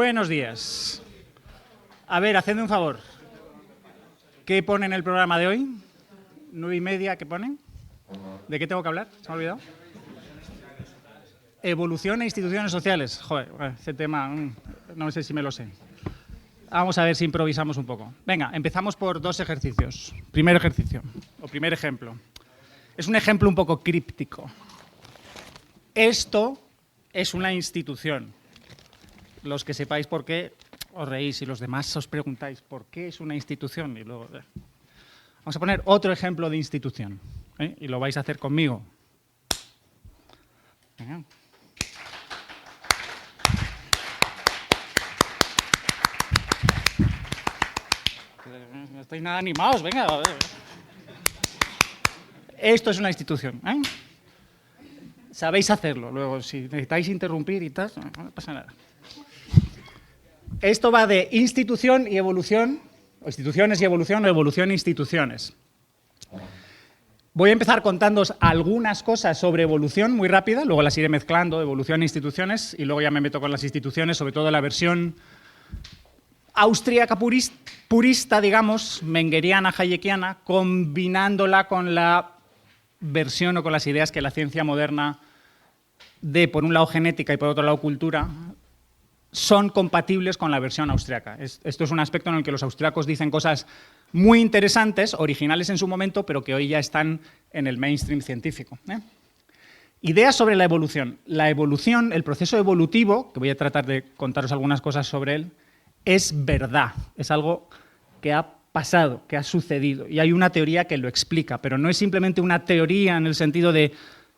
Buenos días. A ver, hacedme un favor. ¿Qué pone en el programa de hoy? 9:30, ¿qué pone? ¿De qué tengo que hablar? ¿Se me ha olvidado? Evolución e instituciones sociales. Joder, ese tema no sé si me lo sé. Vamos a ver si improvisamos un poco. Venga, empezamos por 2 ejercicios. Primer ejercicio, o primer ejemplo. Es un ejemplo un poco críptico. Esto es una institución. Los que sepáis por qué os reís y los demás os preguntáis por qué es una institución. Y luego, vamos a poner otro ejemplo de institución. Y lo vais a hacer conmigo. Venga. No estáis nada animados, venga. A ver. Esto es una institución. Sabéis hacerlo. Luego, si necesitáis interrumpir y tal, no pasa nada. Esto va de institución y evolución, o instituciones y evolución, o evolución e instituciones. Voy a empezar contándoos algunas cosas sobre evolución muy rápida, luego las iré mezclando, evolución e instituciones, y luego ya me meto con las instituciones, sobre todo la versión austríaca purista, digamos, mengeriana, hayekiana, combinándola con la versión o con las ideas que la ciencia moderna de, por un lado, genética y por otro lado, cultura, son compatibles con la versión austríaca. Esto es un aspecto en el que los austríacos dicen cosas muy interesantes, originales en su momento, pero que hoy ya están en el mainstream científico. Ideas sobre la evolución. La evolución, el proceso evolutivo, que voy a tratar de contaros algunas cosas sobre él, es verdad, es algo que ha pasado, que ha sucedido, y hay una teoría que lo explica, pero no es simplemente una teoría en el sentido de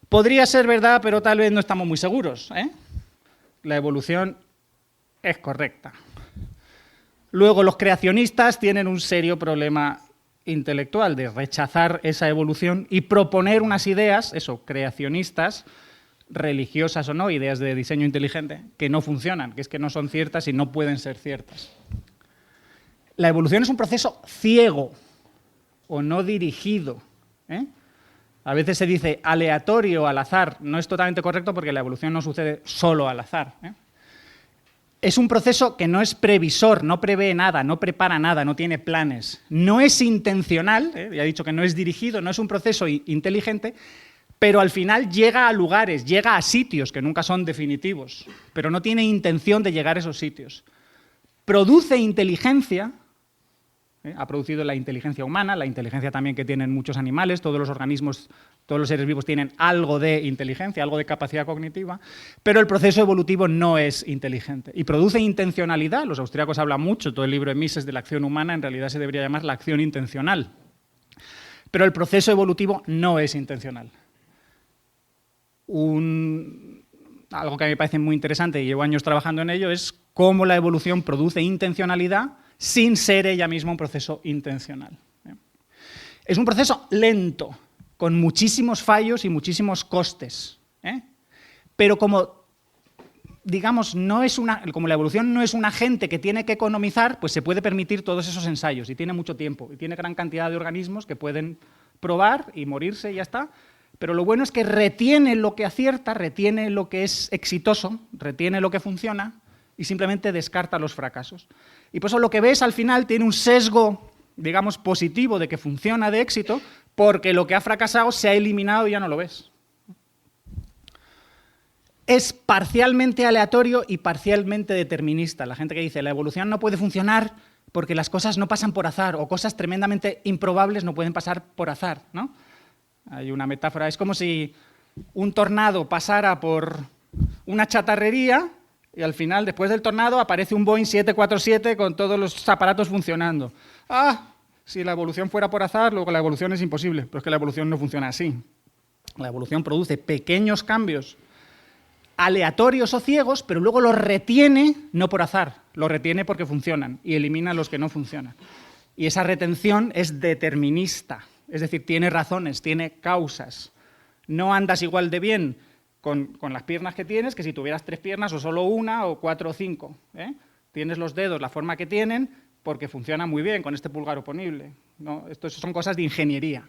podría ser verdad, pero tal vez no estamos muy seguros. La evolución es correcta. Luego, los creacionistas tienen un serio problema intelectual de rechazar esa evolución y proponer unas ideas, creacionistas, religiosas o no, ideas de diseño inteligente, que no funcionan, que es que no son ciertas y no pueden ser ciertas. La evolución es un proceso ciego o no dirigido. A veces se dice aleatorio, al azar. No es totalmente correcto porque la evolución no sucede solo al azar. Es un proceso que no es previsor, no prevé nada, no prepara nada, no tiene planes. No es intencional, ya he dicho que no es dirigido, no es un proceso inteligente, pero al final llega a lugares, llega a sitios que nunca son definitivos, pero no tiene intención de llegar a esos sitios. Produce inteligencia, ha producido la inteligencia humana, la inteligencia también que tienen muchos animales, todos los organismos, todos los seres vivos tienen algo de inteligencia, algo de capacidad cognitiva, pero el proceso evolutivo no es inteligente. Y produce intencionalidad, los austríacos hablan mucho, todo el libro de Mises de la acción humana, en realidad se debería llamar la acción intencional. Pero el proceso evolutivo no es intencional. Algo que a mí me parece muy interesante y llevo años trabajando en ello es cómo la evolución produce intencionalidad sin ser ella misma un proceso intencional. Es un proceso lento, con muchísimos fallos y muchísimos costes. Pero como, digamos, como la evolución no es un agente que tiene que economizar, pues se puede permitir todos esos ensayos y tiene mucho tiempo y tiene gran cantidad de organismos que pueden probar y morirse y ya está. Pero lo bueno es que retiene lo que acierta, retiene lo que es exitoso, retiene lo que funciona y simplemente descarta los fracasos. Y por eso lo que ves al final tiene un sesgo, digamos, positivo de que funciona de éxito, porque lo que ha fracasado se ha eliminado y ya no lo ves. Es parcialmente aleatorio y parcialmente determinista. La gente que dice la evolución no puede funcionar porque las cosas no pasan por azar o cosas tremendamente improbables no pueden pasar por azar, ¿no? Hay una metáfora, es como si un tornado pasara por una chatarrería y al final, después del tornado, aparece un Boeing 747 con todos los aparatos funcionando. Si la evolución fuera por azar, luego la evolución es imposible, pero es que la evolución no funciona así. La evolución produce pequeños cambios aleatorios o ciegos, pero luego los retiene no por azar, los retiene porque funcionan y elimina los que no funcionan. Y esa retención es determinista. Es decir, tiene razones, tiene causas. No andas igual de bien con las piernas que tienes que si tuvieras 3 piernas o solo una o 4 o 5. Tienes los dedos la forma que tienen porque funcionan muy bien con este pulgar oponible. ¿No? Esto son cosas de ingeniería.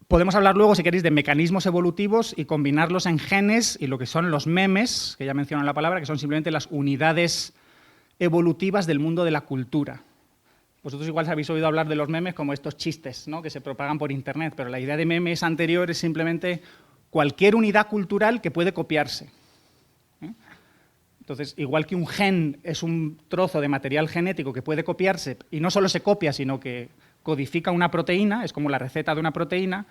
Podemos hablar luego, si queréis, de mecanismos evolutivos y combinarlos en genes y lo que son los memes, que ya mencionan la palabra, que son simplemente las unidades evolutivas del mundo de la cultura. Vosotros igual habéis oído hablar de los memes como estos chistes, ¿no?, que se propagan por Internet, pero la idea de memes anterior es simplemente cualquier unidad cultural que puede copiarse. Entonces, igual que un gen es un trozo de material genético que puede copiarse, y no solo se copia, sino que codifica una proteína, es como la receta de una proteína,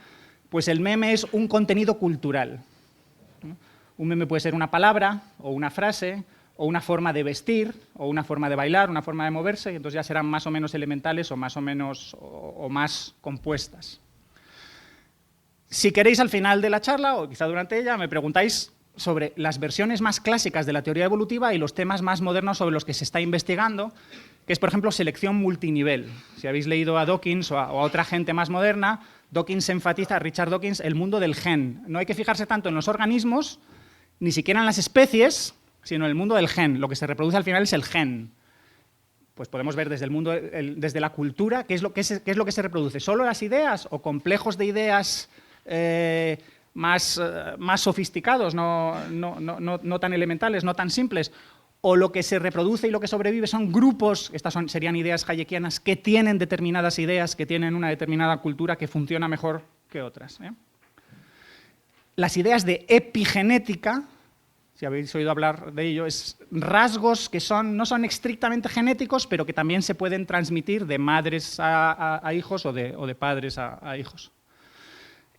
pues el meme es un contenido cultural. Un meme puede ser una palabra, o una frase, o una forma de vestir, o una forma de bailar, una forma de moverse, y entonces ya serán más o menos elementales o más o menos o más compuestas. Si queréis, al final de la charla, o quizá durante ella, me preguntáis sobre las versiones más clásicas de la teoría evolutiva y los temas más modernos sobre los que se está investigando, que es, por ejemplo, selección multinivel. Si habéis leído a Dawkins o a otra gente más moderna, Dawkins enfatiza, Richard Dawkins, el mundo del gen. No hay que fijarse tanto en los organismos, ni siquiera en las especies, sino en el mundo del gen. Lo que se reproduce al final es el gen. Pues podemos ver desde el mundo, desde la cultura, qué es lo que se reproduce. ¿Solo las ideas o complejos de ideas más sofisticados, no tan elementales, no tan simples? ¿O lo que se reproduce y lo que sobrevive son grupos, serían ideas hayekianas, que tienen determinadas ideas, que tienen una determinada cultura que funciona mejor que otras? Las ideas de epigenética, si habéis oído hablar de ello, es rasgos que no son estrictamente genéticos, pero que también se pueden transmitir de madres a hijos o de padres a hijos.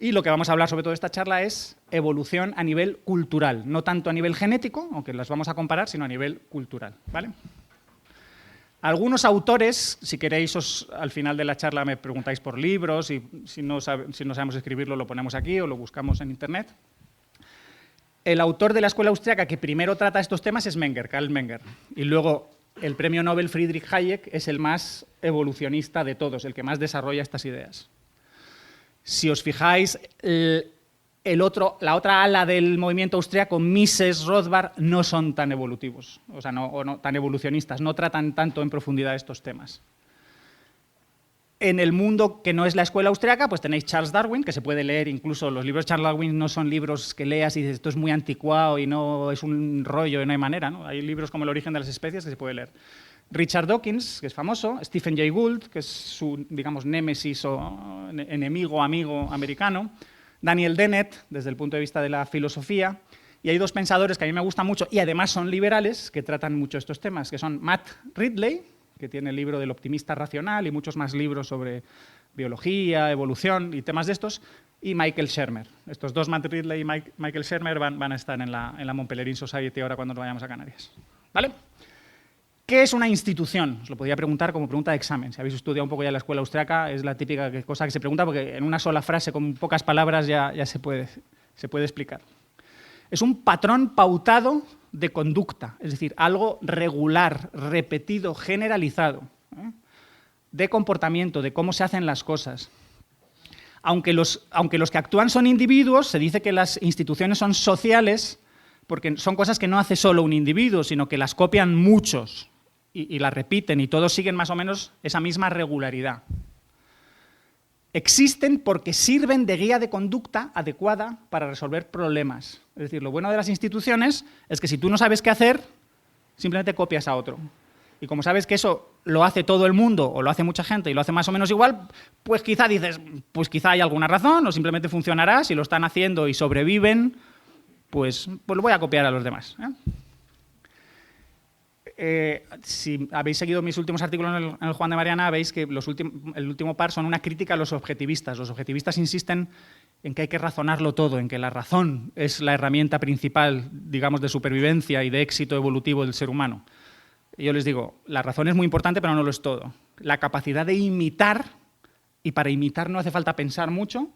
Y lo que vamos a hablar sobre toda esta charla es evolución a nivel cultural, no tanto a nivel genético, aunque las vamos a comparar, sino a nivel cultural, ¿vale? Algunos autores, si queréis, al final de la charla me preguntáis por libros, y si no sabemos escribirlo lo ponemos aquí o lo buscamos en Internet. El autor de la escuela austriaca que primero trata estos temas es Menger, Karl Menger, y luego el premio Nobel Friedrich Hayek es el más evolucionista de todos, el que más desarrolla estas ideas. Si os fijáis, la otra ala del movimiento austriaco, Mises, Rothbard, no son tan evolutivos, o sea, no tan evolucionistas, no tratan tanto en profundidad estos temas. En el mundo que no es la escuela austriaca, pues tenéis Charles Darwin, que se puede leer, incluso los libros de Charles Darwin no son libros que leas y dices, esto es muy anticuado y no es un rollo y no hay manera, ¿no? Hay libros como El origen de las especies que se puede leer. Richard Dawkins, que es famoso, Stephen Jay Gould, que es su, digamos, némesis o enemigo, amigo americano, Daniel Dennett, desde el punto de vista de la filosofía, y hay dos pensadores que a mí me gustan mucho y además son liberales, que tratan mucho estos temas, que son Matt Ridley, que tiene el libro del optimista racional y muchos más libros sobre biología, evolución y temas de estos, y Michael Shermer. Estos dos, Matt Ridley y Michael Shermer, van a estar en la Montpellerin Society ahora cuando nos vayamos a Canarias. ¿Vale? ¿Qué es una institución? Os lo podría preguntar como pregunta de examen. Si habéis estudiado un poco ya la escuela austriaca, es la típica cosa que se pregunta porque en una sola frase, con pocas palabras, ya se puede explicar. Es un patrón pautado de conducta, es decir, algo regular, repetido, generalizado, de comportamiento, de cómo se hacen las cosas. Aunque los que actúan son individuos, se dice que las instituciones son sociales porque son cosas que no hace solo un individuo, sino que las copian muchos. Y la repiten y todos siguen más o menos esa misma regularidad. Existen porque sirven de guía de conducta adecuada para resolver problemas. Es decir, lo bueno de las instituciones es que si tú no sabes qué hacer, simplemente copias a otro. Y como sabes que eso lo hace todo el mundo o lo hace mucha gente y lo hace más o menos igual, pues quizá dices, pues quizá hay alguna razón o simplemente funcionará. Si lo están haciendo y sobreviven, pues lo voy a copiar a los demás. Si habéis seguido mis últimos artículos en el Juan de Mariana, veis que el último par son una crítica a los objetivistas. Los objetivistas insisten en que hay que razonarlo todo, en que la razón es la herramienta principal, digamos, de supervivencia y de éxito evolutivo del ser humano. Y yo les digo, la razón es muy importante, pero no lo es todo. La capacidad de imitar, y para imitar no hace falta pensar mucho,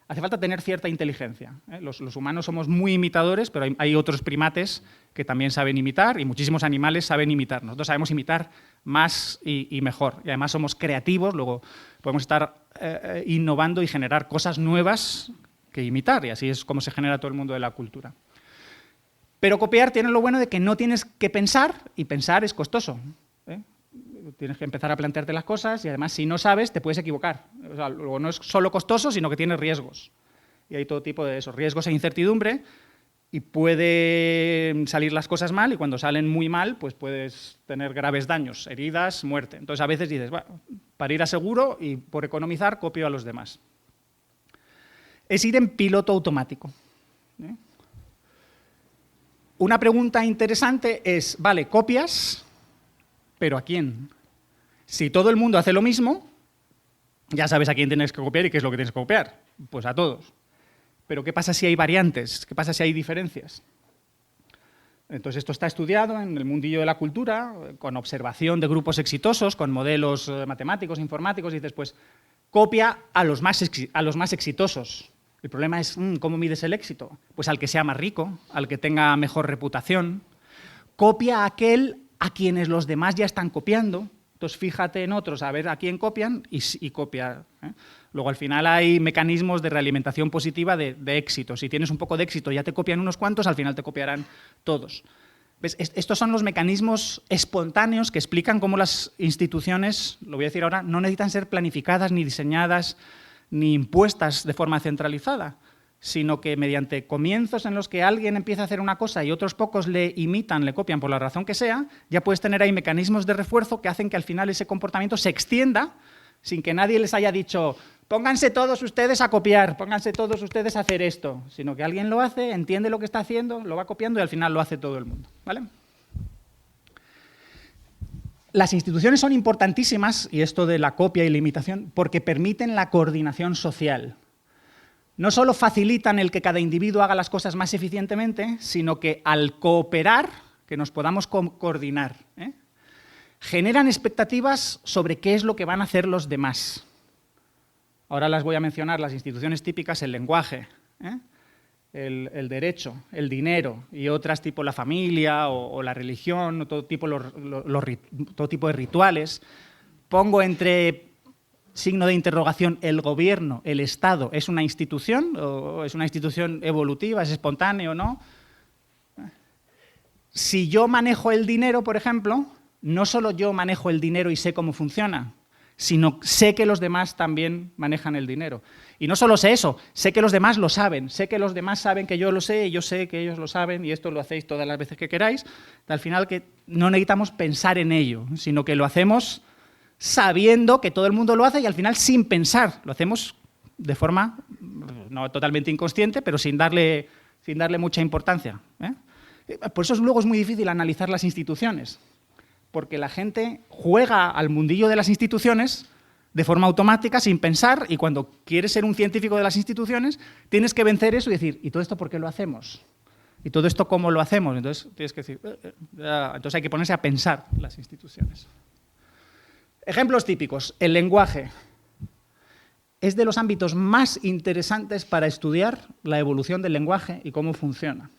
hace falta tener cierta inteligencia. Los humanos somos muy imitadores, pero hay otros primates que también saben imitar y muchísimos animales saben imitar. Nosotros sabemos imitar más y mejor. Y además somos creativos, luego podemos estar innovando y generar cosas nuevas que imitar. Y así es como se genera todo el mundo de la cultura. Pero copiar tiene lo bueno de que no tienes que pensar y pensar es costoso. Tienes que empezar a plantearte las cosas y además si no sabes te puedes equivocar. O sea, luego no es solo costoso, sino que tienes riesgos. Y hay todo tipo de esos riesgos e incertidumbre y pueden salir las cosas mal y cuando salen muy mal pues puedes tener graves daños, heridas, muerte. Entonces a veces dices, bueno, para ir a seguro y por economizar copio a los demás. Es ir en piloto automático. Una pregunta interesante es, vale, copias, ¿pero a quién? Si todo el mundo hace lo mismo, ya sabes a quién tienes que copiar y qué es lo que tienes que copiar. Pues a todos. Pero ¿qué pasa si hay variantes? ¿Qué pasa si hay diferencias? Entonces esto está estudiado en el mundillo de la cultura, con observación de grupos exitosos, con modelos matemáticos, informáticos, y dices, pues, copia a los más exitosos. El problema es, ¿cómo mides el éxito? Pues al que sea más rico, al que tenga mejor reputación. Copia a aquel a quienes los demás ya están copiando. Entonces, fíjate en otros, a ver a quién copian y copia. Luego, al final, hay mecanismos de realimentación positiva de éxito. Si tienes un poco de éxito y ya te copian unos cuantos, al final te copiarán todos. ¿Ves? Estos son los mecanismos espontáneos que explican cómo las instituciones, lo voy a decir ahora, no necesitan ser planificadas ni diseñadas ni impuestas de forma centralizada, sino que mediante comienzos en los que alguien empieza a hacer una cosa y otros pocos le imitan, le copian por la razón que sea, ya puedes tener ahí mecanismos de refuerzo que hacen que al final ese comportamiento se extienda sin que nadie les haya dicho pónganse todos ustedes a copiar, pónganse todos ustedes a hacer esto, sino que alguien lo hace, entiende lo que está haciendo, lo va copiando y al final lo hace todo el mundo. ¿Vale? Las instituciones son importantísimas, y esto de la copia y la imitación, porque permiten la coordinación social. No solo facilitan el que cada individuo haga las cosas más eficientemente, sino que al cooperar, que nos podamos coordinar, generan expectativas sobre qué es lo que van a hacer los demás. Ahora las voy a mencionar, las instituciones típicas, el lenguaje, el derecho, el dinero y otras tipo la familia o la religión, o todo tipo de rituales. Pongo entre signo de interrogación el gobierno, el Estado, ¿es una institución o es una institución evolutiva, es espontáneo o no? Si yo manejo el dinero, por ejemplo, no solo yo manejo el dinero y sé cómo funciona, sino sé que los demás también manejan el dinero. Y no solo sé eso, sé que los demás lo saben, sé que los demás saben que yo lo sé y yo sé que ellos lo saben y esto lo hacéis todas las veces que queráis. Al final que no necesitamos pensar en ello, sino que lo hacemos sabiendo que todo el mundo lo hace y al final sin pensar. Lo hacemos de forma no totalmente inconsciente, pero sin darle mucha importancia. Por eso luego es muy difícil analizar las instituciones, porque la gente juega al mundillo de las instituciones de forma automática, sin pensar, y cuando quieres ser un científico de las instituciones, tienes que vencer eso y decir, ¿y todo esto por qué lo hacemos? ¿Y todo esto cómo lo hacemos? Entonces tienes que decir, entonces hay que ponerse a pensar las instituciones. Ejemplos típicos. El lenguaje es de los ámbitos más interesantes para estudiar la evolución del lenguaje y cómo funciona.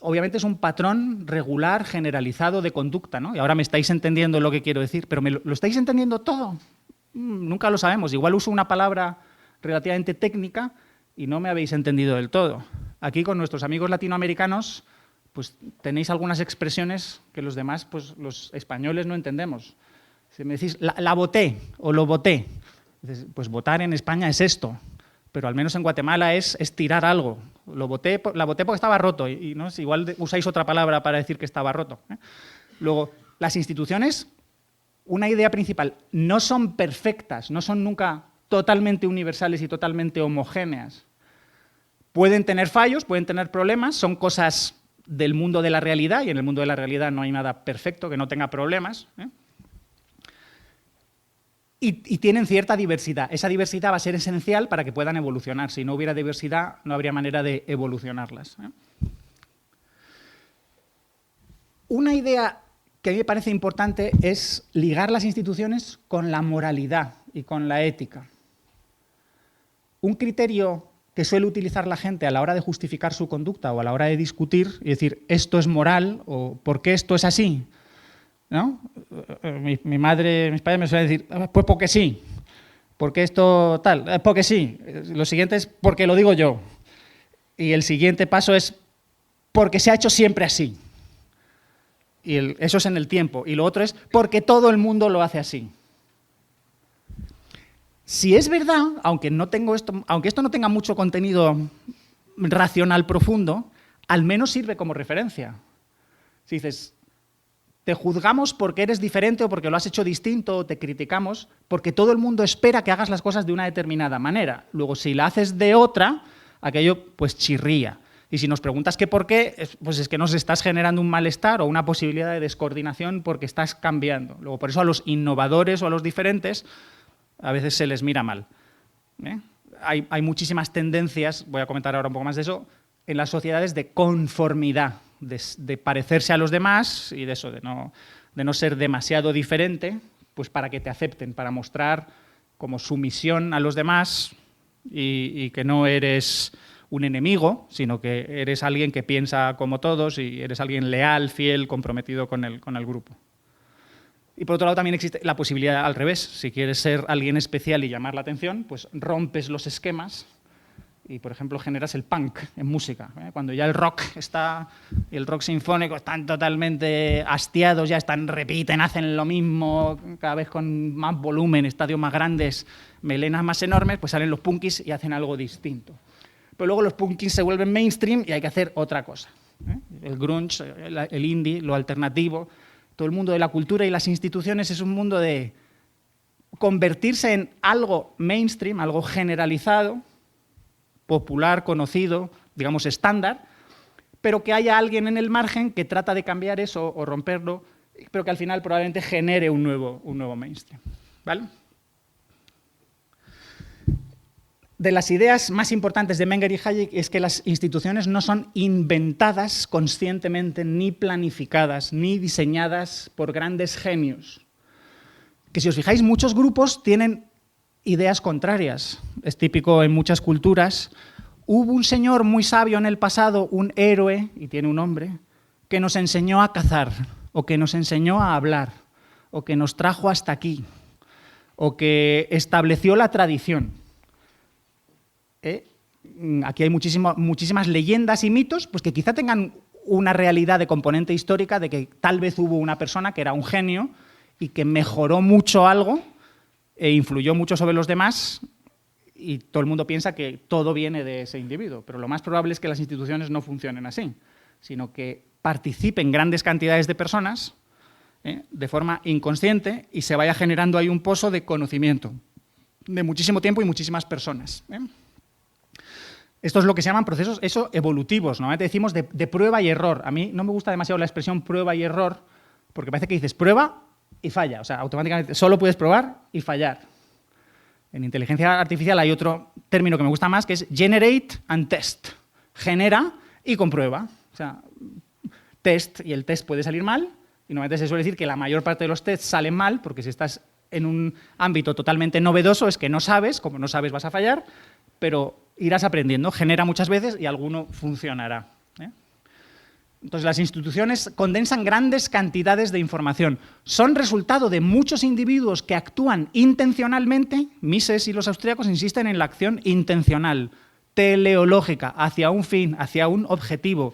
Obviamente es un patrón regular, generalizado de conducta, ¿no? Y ahora me estáis entendiendo lo que quiero decir, pero ¿lo estáis entendiendo todo? Nunca lo sabemos. Igual uso una palabra relativamente técnica y no me habéis entendido del todo. Aquí con nuestros amigos latinoamericanos, pues tenéis algunas expresiones que los demás, pues los españoles no entendemos. Si me decís, la voté o lo voté, pues votar en España es esto. Pero al menos en Guatemala es tirar algo. La voté porque estaba roto y ¿no? Igual usáis otra palabra para decir que estaba roto. Luego, las instituciones, una idea principal, no son perfectas, no son nunca totalmente universales y totalmente homogéneas. Pueden tener fallos, pueden tener problemas, son cosas del mundo de la realidad y en el mundo de la realidad no hay nada perfecto que no tenga problemas. Y tienen cierta diversidad. Esa diversidad va a ser esencial para que puedan evolucionar. Si no hubiera diversidad, no habría manera de evolucionarlas. Una idea que a mí me parece importante es ligar las instituciones con la moralidad y con la ética. Un criterio que suele utilizar la gente a la hora de justificar su conducta o a la hora de discutir y decir esto es moral o ¿por qué esto es así? ¿No? Mi madre, mis padres me suelen decir, pues porque sí, porque esto tal, porque sí. Lo siguiente es porque lo digo yo. Y el siguiente paso es porque se ha hecho siempre así. Eso es en el tiempo. Y lo otro es porque todo el mundo lo hace así. Si es verdad, aunque esto no tenga mucho contenido racional profundo, al menos sirve como referencia. Si dices, te juzgamos porque eres diferente o porque lo has hecho distinto o te criticamos porque todo el mundo espera que hagas las cosas de una determinada manera. Luego, si la haces de otra, aquello pues chirría. Y si nos preguntas que por qué, pues es que nos estás generando un malestar o una posibilidad de descoordinación porque estás cambiando. Luego, por eso a los innovadores o a los diferentes a veces se les mira mal. Hay muchísimas tendencias, voy a comentar ahora un poco más de eso, en las sociedades de conformidad, de parecerse a los demás y de eso, de no ser demasiado diferente, pues para que te acepten, para mostrar como sumisión a los demás y que no eres un enemigo, sino que eres alguien que piensa como todos y eres alguien leal, fiel, comprometido con el grupo. Y por otro lado también existe la posibilidad al revés. Si quieres ser alguien especial y llamar la atención, pues rompes los esquemas y, por ejemplo, generas el punk en música. Cuando ya el rock sinfónico están totalmente hastiados, ya repiten, hacen lo mismo, cada vez con más volumen, estadios más grandes, melenas más enormes, pues salen los punkis y hacen algo distinto. Pero luego los punkis se vuelven mainstream y hay que hacer otra cosa. El grunge, el indie, lo alternativo. Todo el mundo de la cultura y las instituciones es un mundo de convertirse en algo mainstream, algo generalizado, popular, conocido, digamos estándar, pero que haya alguien en el margen que trata de cambiar eso o romperlo, pero que al final probablemente genere un nuevo mainstream. ¿Vale? De las ideas más importantes de Menger y Hayek es que las instituciones no son inventadas conscientemente, ni planificadas, ni diseñadas por grandes genios. Que si os fijáis, muchos grupos tienen ideas contrarias. Es típico en muchas culturas. Hubo un señor muy sabio en el pasado, un héroe, y tiene un nombre, que nos enseñó a cazar, o que nos enseñó a hablar, o que nos trajo hasta aquí, o que estableció la tradición. Aquí hay muchísimas leyendas y mitos pues que quizá tengan una realidad de componente histórica de que tal vez hubo una persona que era un genio y que mejoró mucho algo e influyó mucho sobre los demás y todo el mundo piensa que todo viene de ese individuo. Pero lo más probable es que las instituciones no funcionen así, sino que participen grandes cantidades de personas de forma inconsciente y se vaya generando ahí un pozo de conocimiento de muchísimo tiempo y muchísimas personas. Esto es lo que se llaman procesos evolutivos. Normalmente decimos de prueba y error. A mí no me gusta demasiado la expresión prueba y error porque parece que dices prueba y falla. O sea, automáticamente solo puedes probar y fallar. En inteligencia artificial hay otro término que me gusta más que es generate and test. Genera y comprueba. O sea, test y el test puede salir mal y normalmente se suele decir que la mayor parte de los tests salen mal porque si estás en un ámbito totalmente novedoso es que no sabes, como no sabes vas a fallar, pero irás aprendiendo, genera muchas veces y alguno funcionará. Entonces, las instituciones condensan grandes cantidades de información. Son resultado de muchos individuos que actúan intencionalmente. Mises y los austríacos insisten en la acción intencional, teleológica, hacia un fin, hacia un objetivo,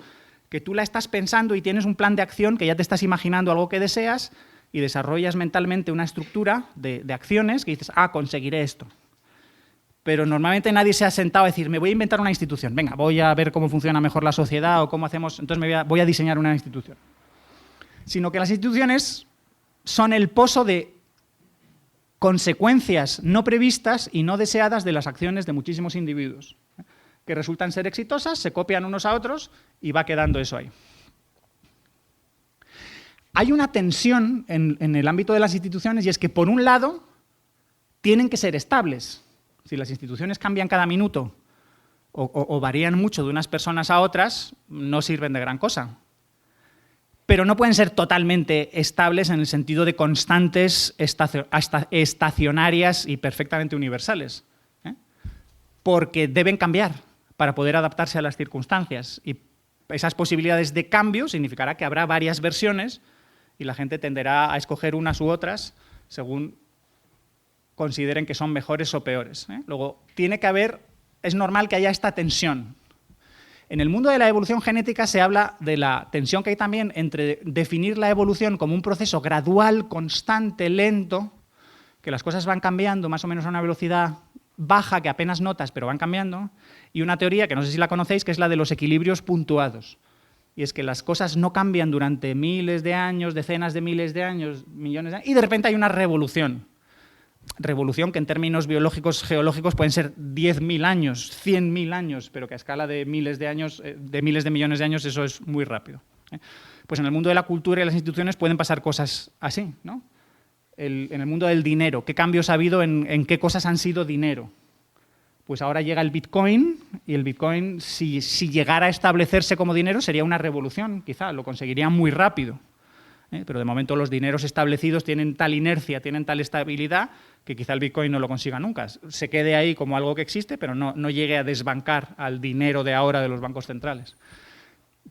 que tú la estás pensando y tienes un plan de acción, que ya te estás imaginando algo que deseas y desarrollas mentalmente una estructura de acciones que dices, conseguiré esto. Pero normalmente nadie se ha sentado a decir, me voy a inventar una institución, venga, voy a ver cómo funciona mejor la sociedad o cómo hacemos, entonces voy a diseñar una institución. Sino que las instituciones son el pozo de consecuencias no previstas y no deseadas de las acciones de muchísimos individuos, que resultan ser exitosas, se copian unos a otros y va quedando eso ahí. Hay una tensión en el ámbito de las instituciones y es que, por un lado, tienen que ser estables. Si las instituciones cambian cada minuto o varían mucho de unas personas a otras, no sirven de gran cosa. Pero no pueden ser totalmente estables en el sentido de constantes, estacionarias y perfectamente universales. Porque deben cambiar para poder adaptarse a las circunstancias. Y esas posibilidades de cambio significará que habrá varias versiones y la gente tenderá a escoger unas u otras según consideren que son mejores o peores. Luego, es normal que haya esta tensión. En el mundo de la evolución genética se habla de la tensión que hay también entre definir la evolución como un proceso gradual, constante, lento, que las cosas van cambiando más o menos a una velocidad baja, que apenas notas, pero van cambiando, y una teoría que no sé si la conocéis, que es la de los equilibrios puntuados. Y es que las cosas no cambian durante miles de años, decenas de miles de años, millones de años, y de repente hay una revolución. Revolución que en términos biológicos, geológicos, pueden ser 10.000 años, 100.000 años, pero que a escala de miles de años, de miles de millones de años, eso es muy rápido. Pues en el mundo de la cultura y las instituciones pueden pasar cosas así, ¿no? En el mundo del dinero, ¿qué cambios ha habido en qué cosas han sido dinero? Pues ahora llega el Bitcoin, y el Bitcoin, si llegara a establecerse como dinero, sería una revolución, quizá, lo conseguiría muy rápido. Pero de momento los dineros establecidos tienen tal inercia, tienen tal estabilidad, que quizá el Bitcoin no lo consiga nunca. Se quede ahí como algo que existe, pero no llegue a desbancar al dinero de ahora de los bancos centrales.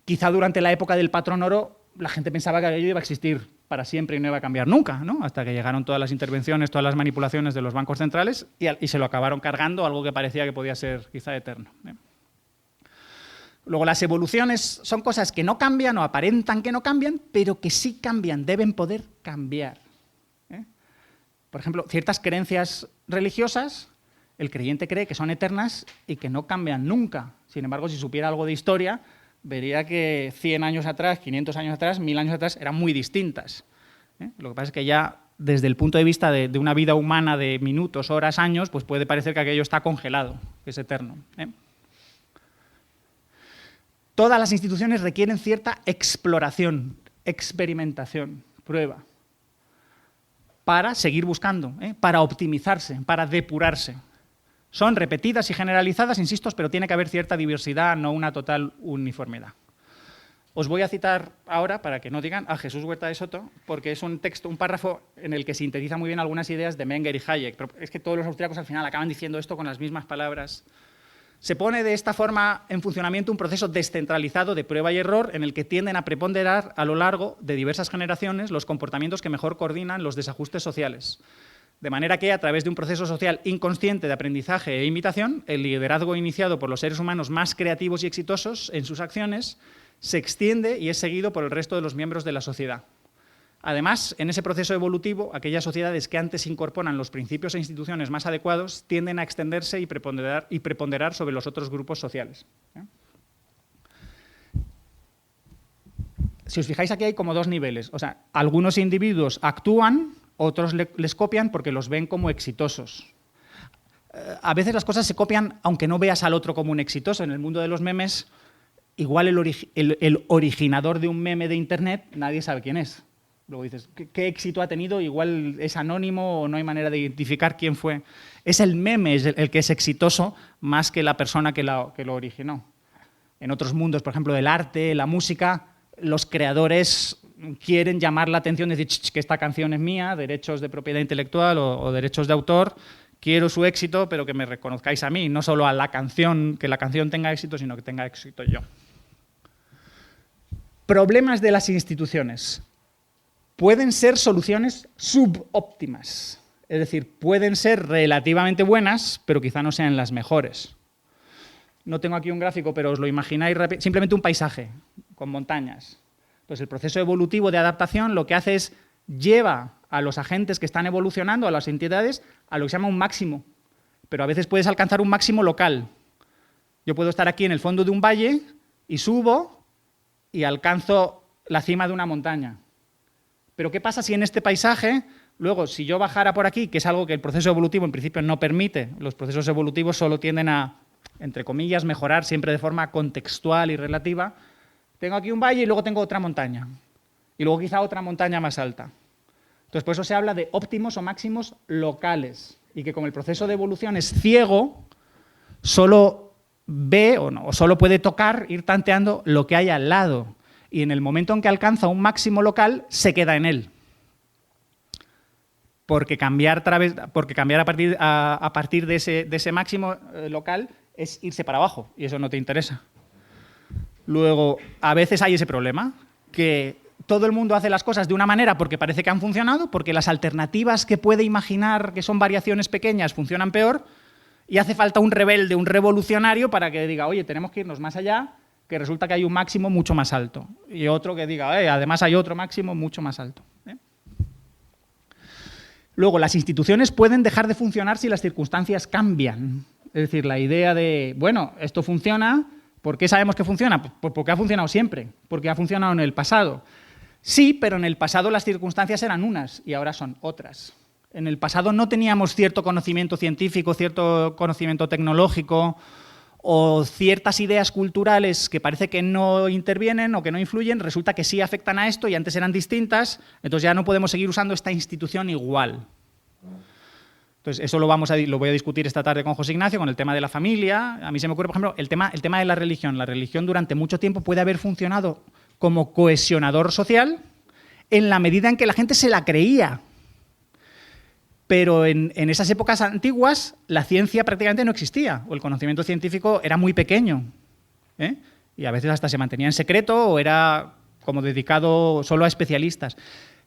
Quizá durante la época del patrón oro, la gente pensaba que aquello iba a existir para siempre y no iba a cambiar nunca, ¿no? Hasta que llegaron todas las intervenciones, todas las manipulaciones de los bancos centrales y se lo acabaron cargando, algo que parecía que podía ser quizá eterno. Luego, las evoluciones son cosas que no cambian o aparentan que no cambian, pero que sí cambian, deben poder cambiar. Por ejemplo, ciertas creencias religiosas, el creyente cree que son eternas y que no cambian nunca. Sin embargo, si supiera algo de historia, vería que 100 años atrás, 500 años atrás, 1000 años atrás eran muy distintas. Lo que pasa es que ya desde el punto de vista de una vida humana de minutos, horas, años, pues puede parecer que aquello está congelado, que es eterno. Todas las instituciones requieren cierta exploración, experimentación, prueba, para seguir buscando, para optimizarse, para depurarse. Son repetidas y generalizadas, insisto, pero tiene que haber cierta diversidad, no una total uniformidad. Os voy a citar ahora, para que no digan, a Jesús Huerta de Soto, porque es un texto, un párrafo en el que sintetiza muy bien algunas ideas de Menger y Hayek. Pero es que todos los austríacos al final acaban diciendo esto con las mismas palabras. Se pone de esta forma en funcionamiento un proceso descentralizado de prueba y error en el que tienden a preponderar a lo largo de diversas generaciones los comportamientos que mejor coordinan los desajustes sociales. De manera que, a través de un proceso social inconsciente de aprendizaje e imitación, el liderazgo iniciado por los seres humanos más creativos y exitosos en sus acciones se extiende y es seguido por el resto de los miembros de la sociedad. Además, en ese proceso evolutivo, aquellas sociedades que antes incorporan los principios e instituciones más adecuados tienden a extenderse y preponderar sobre los otros grupos sociales. Si os fijáis, aquí hay como dos niveles. O sea, algunos individuos actúan, otros les copian porque los ven como exitosos. A veces las cosas se copian aunque no veas al otro como un exitoso. En el mundo de los memes, igual el originador de un meme de Internet, nadie sabe quién es. Luego dices, ¿qué éxito ha tenido? Igual es anónimo o no hay manera de identificar quién fue. Es el meme el que es exitoso más que la persona que lo originó. En otros mundos, por ejemplo, del arte, la música, los creadores quieren llamar la atención, decir que esta canción es mía, derechos de propiedad intelectual o derechos de autor, quiero su éxito, pero que me reconozcáis a mí, no solo a la canción, que la canción tenga éxito, sino que tenga éxito yo. Problemas de las instituciones. Pueden ser soluciones subóptimas, es decir, pueden ser relativamente buenas, pero quizá no sean las mejores. No tengo aquí un gráfico, pero os lo imagináis simplemente un paisaje con montañas. Pues el proceso evolutivo de adaptación lo que hace es lleva a los agentes que están evolucionando, a las entidades, a lo que se llama un máximo. Pero a veces puedes alcanzar un máximo local. Yo puedo estar aquí en el fondo de un valle y subo y alcanzo la cima de una montaña. Pero ¿qué pasa si en este paisaje, luego, si yo bajara por aquí, que es algo que el proceso evolutivo en principio no permite, los procesos evolutivos solo tienden a, entre comillas, mejorar siempre de forma contextual y relativa, tengo aquí un valle y luego tengo otra montaña. Y luego quizá otra montaña más alta. Entonces, por eso se habla de óptimos o máximos locales. Y que como el proceso de evolución es ciego, solo ve o solo puede tocar, ir tanteando lo que hay al lado. Y en el momento en que alcanza un máximo local, se queda en él. Porque cambiar a partir de ese máximo local es irse para abajo, y eso no te interesa. Luego, a veces hay ese problema, que todo el mundo hace las cosas de una manera porque parece que han funcionado, porque las alternativas que puede imaginar, que son variaciones pequeñas, funcionan peor, y hace falta un rebelde, un revolucionario para que diga, oye, tenemos que irnos más allá, que resulta que hay un máximo mucho más alto. Y otro que diga, además hay otro máximo mucho más alto. Luego, las instituciones pueden dejar de funcionar si las circunstancias cambian. Es decir, la idea de, bueno, esto funciona, ¿por qué sabemos que funciona? Pues porque ha funcionado siempre, porque ha funcionado en el pasado. Sí, pero en el pasado las circunstancias eran unas y ahora son otras. En el pasado no teníamos cierto conocimiento científico, cierto conocimiento tecnológico o ciertas ideas culturales que parece que no intervienen o que no influyen, resulta que sí afectan a esto y antes eran distintas, entonces ya no podemos seguir usando esta institución igual. Entonces, eso lo voy a discutir esta tarde con José Ignacio, con el tema de la familia. A mí se me ocurre, por ejemplo, el tema de la religión. La religión durante mucho tiempo puede haber funcionado como cohesionador social en la medida en que la gente se la creía. Pero en esas épocas antiguas la ciencia prácticamente no existía, o el conocimiento científico era muy pequeño, y a veces hasta se mantenía en secreto o era como dedicado solo a especialistas.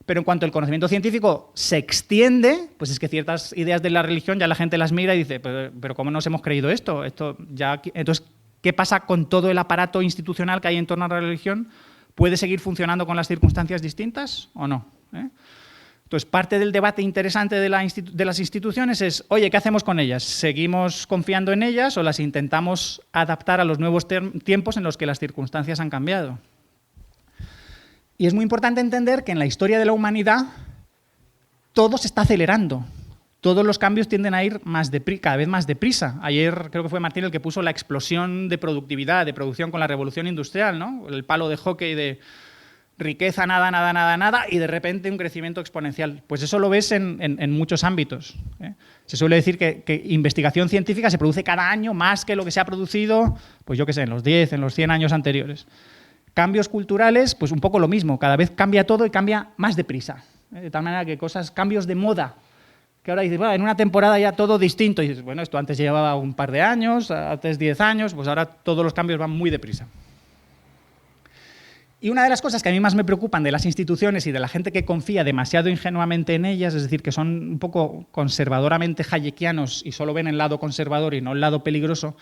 Pero en cuanto el conocimiento científico se extiende, pues es que ciertas ideas de la religión ya la gente las mira y dice, pero ¿cómo nos hemos creído esto? Entonces, ¿qué pasa con todo el aparato institucional que hay en torno a la religión? ¿Puede seguir funcionando con las circunstancias distintas o no? Entonces, parte del debate interesante de las instituciones es, oye, ¿qué hacemos con ellas? ¿Seguimos confiando en ellas o las intentamos adaptar a los nuevos tiempos en los que las circunstancias han cambiado? Y es muy importante entender que en la historia de la humanidad todo se está acelerando. Todos los cambios tienden a ir cada vez más deprisa. Ayer creo que fue Martín el que puso la explosión de productividad, de producción con la revolución industrial, ¿no? El palo de hockey de riqueza, nada, nada, nada, nada, y de repente un crecimiento exponencial. Pues eso lo ves en muchos ámbitos. Se suele decir que investigación científica se produce cada año más que lo que se ha producido, pues yo qué sé, en los 10, en los 100 años anteriores. Cambios culturales, pues un poco lo mismo. Cada vez cambia todo y cambia más deprisa. De tal manera que cambios de moda, que ahora dices, bueno, en una temporada ya todo distinto. Y dices, bueno, esto antes llevaba un par de años, antes 10 años, pues ahora todos los cambios van muy deprisa. Y una de las cosas que a mí más me preocupan de las instituciones y de la gente que confía demasiado ingenuamente en ellas, es decir, que son un poco conservadoramente hayekianos y solo ven el lado conservador y no el lado peligroso,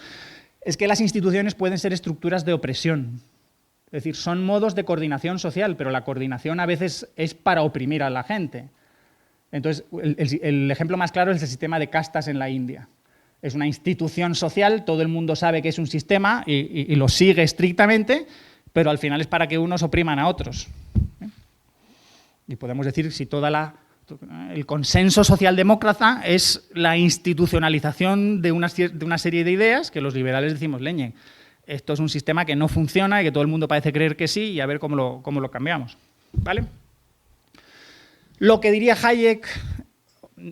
es que las instituciones pueden ser estructuras de opresión. Es decir, son modos de coordinación social, pero la coordinación a veces es para oprimir a la gente. Entonces, el ejemplo más claro es el sistema de castas en la India. Es una institución social, todo el mundo sabe que es un sistema y lo sigue estrictamente, pero al final es para que unos opriman a otros. Y podemos decir si el consenso socialdemócrata es la institucionalización de una serie de ideas que los liberales decimos, leñe, esto es un sistema que no funciona y que todo el mundo parece creer que sí y a ver cómo lo cambiamos. ¿Vale? Lo que diría Hayek,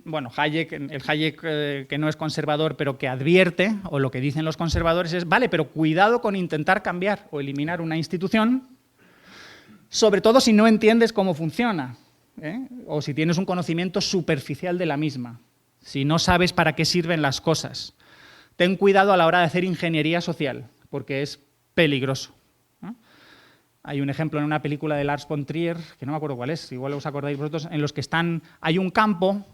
bueno, el Hayek que no es conservador pero que advierte, o lo que dicen los conservadores es, vale, pero cuidado con intentar cambiar o eliminar una institución, sobre todo si no entiendes cómo funciona, o si tienes un conocimiento superficial de la misma, si no sabes para qué sirven las cosas. Ten cuidado a la hora de hacer ingeniería social, porque es peligroso. Hay un ejemplo en una película de Lars von Trier, que no me acuerdo cuál es, igual os acordáis vosotros, en los que hay un campo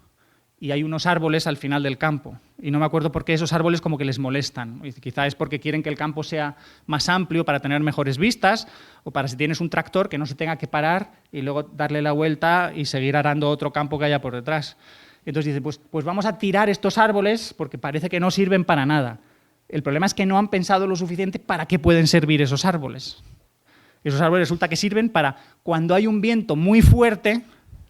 y hay unos árboles al final del campo. Y no me acuerdo por qué esos árboles como que les molestan. Quizá es porque quieren que el campo sea más amplio para tener mejores vistas, o para si tienes un tractor que no se tenga que parar y luego darle la vuelta y seguir arando otro campo que haya por detrás. Entonces dice, pues vamos a tirar estos árboles porque parece que no sirven para nada. El problema es que no han pensado lo suficiente para qué pueden servir esos árboles. Esos árboles resulta que sirven para cuando hay un viento muy fuerte,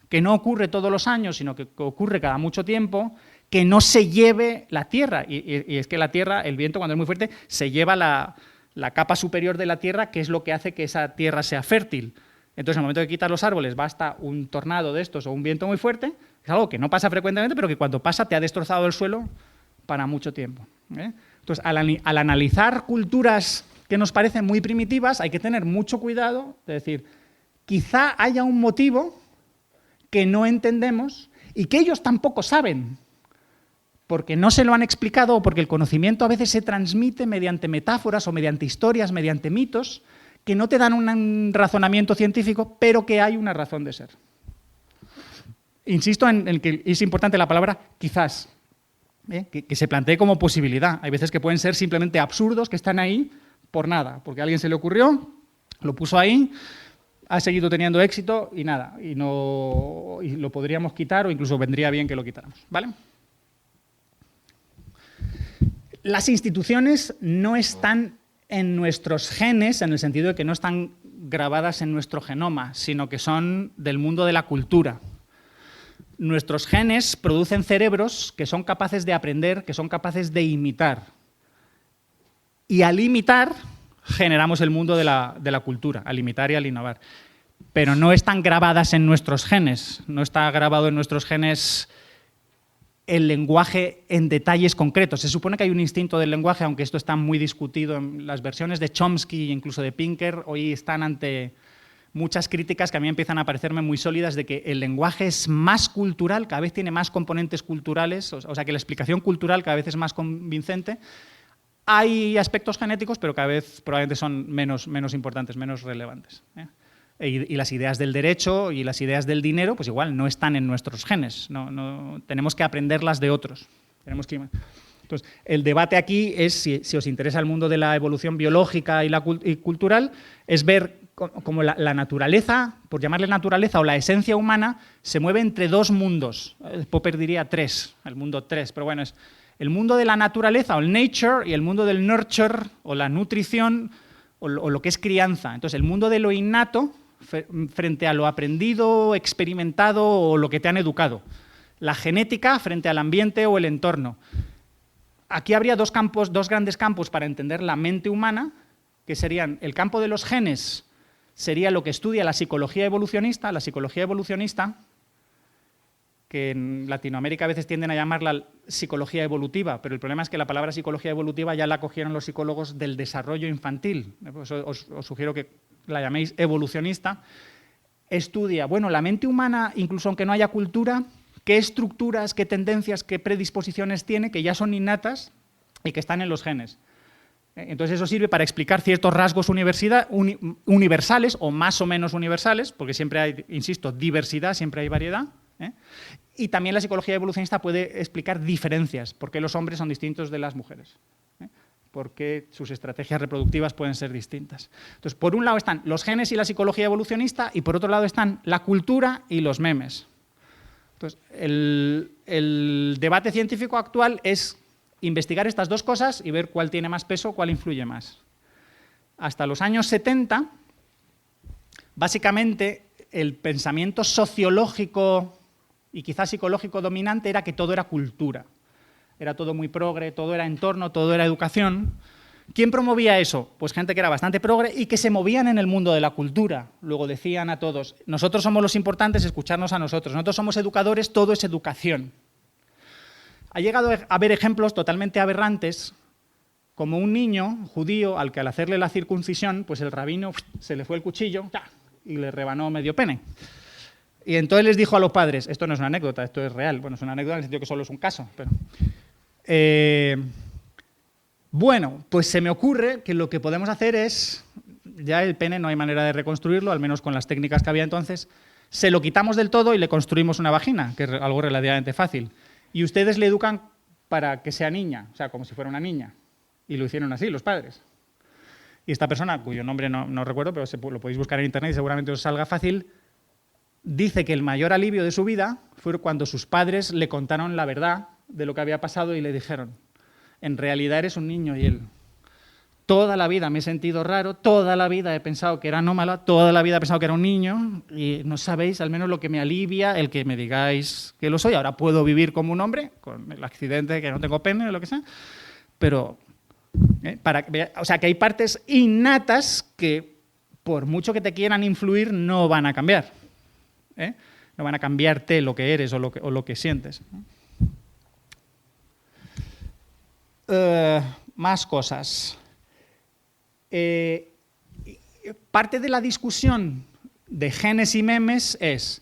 que no ocurre todos los años, sino que ocurre cada mucho tiempo, que no se lleve la tierra. Y es que la tierra, el viento cuando es muy fuerte, se lleva la capa superior de la tierra, que es lo que hace que esa tierra sea fértil. Entonces, en el momento de quitar los árboles, basta un tornado de estos o un viento muy fuerte, es algo que no pasa frecuentemente, pero que cuando pasa te ha destrozado el suelo para mucho tiempo. Entonces, al analizar culturas que nos parecen muy primitivas, hay que tener mucho cuidado de decir, quizá haya un motivo que no entendemos y que ellos tampoco saben, porque no se lo han explicado o porque el conocimiento a veces se transmite mediante metáforas o mediante historias, mediante mitos, que no te dan un razonamiento científico, pero que hay una razón de ser. Insisto en que es importante la palabra quizás, que se plantee como posibilidad. Hay veces que pueden ser simplemente absurdos, que están ahí por nada, porque a alguien se le ocurrió, lo puso ahí, ha seguido teniendo éxito y nada, y lo podríamos quitar o incluso vendría bien que lo quitáramos, ¿vale? Las instituciones no están en nuestros genes, en el sentido de que no están grabadas en nuestro genoma, sino que son del mundo de la cultura. Nuestros genes producen cerebros que son capaces de aprender, que son capaces de imitar. Y al imitar, generamos el mundo de la cultura, al imitar y al innovar. Pero no están grabadas en nuestros genes, no está grabado en nuestros genes el lenguaje en detalles concretos. Se supone que hay un instinto del lenguaje, aunque esto está muy discutido en las versiones de Chomsky e incluso de Pinker, hoy están ante muchas críticas que a mí empiezan a parecerme muy sólidas de que el lenguaje es más cultural, cada vez tiene más componentes culturales, o sea que la explicación cultural cada vez es más convincente. Hay aspectos genéticos, pero cada vez probablemente son menos importantes, menos relevantes, ¿eh? Y las ideas del derecho y las ideas del dinero, pues igual, no están en nuestros genes. No, tenemos que aprenderlas de otros. Entonces, el debate aquí es, si os interesa el mundo de la evolución biológica y cultural, es ver cómo la naturaleza, por llamarle naturaleza, o la esencia humana, se mueve entre dos mundos. Popper diría tres, el mundo tres, pero bueno, es el mundo de la naturaleza, o el nature, y el mundo del nurture, o la nutrición, o lo que es crianza. Entonces, el mundo de lo innato, frente a lo aprendido, experimentado o lo que te han educado. La genética frente al ambiente o el entorno. Aquí habría dos grandes campos para entender la mente humana, que serían el campo de los genes, sería lo que estudia la psicología evolucionista. La psicología evolucionista, que en Latinoamérica a veces tienden a llamarla psicología evolutiva, pero el problema es que la palabra psicología evolutiva ya la cogieron los psicólogos del desarrollo infantil. Pues os sugiero que la llaméis evolucionista. Estudia, bueno, la mente humana, incluso aunque no haya cultura, qué estructuras, qué tendencias, qué predisposiciones tiene, que ya son innatas y que están en los genes. Entonces eso sirve para explicar ciertos rasgos universales o más o menos universales, porque siempre hay, insisto, diversidad, siempre hay variedad, ¿eh? Y también la psicología evolucionista puede explicar diferencias, por qué los hombres son distintos de las mujeres, ¿eh? Por qué sus estrategias reproductivas pueden ser distintas. Entonces, por un lado están los genes y la psicología evolucionista, y por otro lado están la cultura y los memes. Entonces, el debate científico actual es investigar estas dos cosas y ver cuál tiene más peso, cuál influye más. Hasta los años 70, básicamente, el pensamiento sociológico y quizás psicológico dominante era que todo era cultura. Era todo muy progre, todo era entorno, todo era educación. ¿Quién promovía eso? Pues gente que era bastante progre y que se movían en el mundo de la cultura. Luego decían a todos, nosotros somos los importantes, escucharnos a nosotros. Nosotros somos educadores, todo es educación. Ha llegado a haber ejemplos totalmente aberrantes, como un niño judío al que al hacerle la circuncisión, pues el rabino se le fue el cuchillo y le rebanó medio pene. Y entonces les dijo a los padres, esto no es una anécdota, esto es real. Bueno, es una anécdota en el sentido que solo es un caso, pero... bueno, pues se me ocurre que lo que podemos hacer es, ya el pene no hay manera de reconstruirlo, al menos con las técnicas que había entonces, se lo quitamos del todo y le construimos una vagina, que es algo relativamente fácil. Y ustedes le educan para que sea niña, o sea, como si fuera una niña. Y lo hicieron así, los padres. Y esta persona, cuyo nombre no recuerdo, pero lo podéis buscar en internet y seguramente os salga fácil, dice que el mayor alivio de su vida fue cuando sus padres le contaron la verdad de lo que había pasado y le dijeron, en realidad eres un niño. Y él, toda la vida me he sentido raro, toda la vida he pensado que era anómala, toda la vida he pensado que era un niño y no sabéis al menos lo que me alivia el que me digáis que lo soy. Ahora puedo vivir como un hombre, con el accidente que no tengo pene o lo que sea, pero o sea que hay partes innatas que por mucho que te quieran influir no van a cambiar. No van a cambiarte lo que eres o lo que sientes. Más cosas. Parte de la discusión de genes y memes es,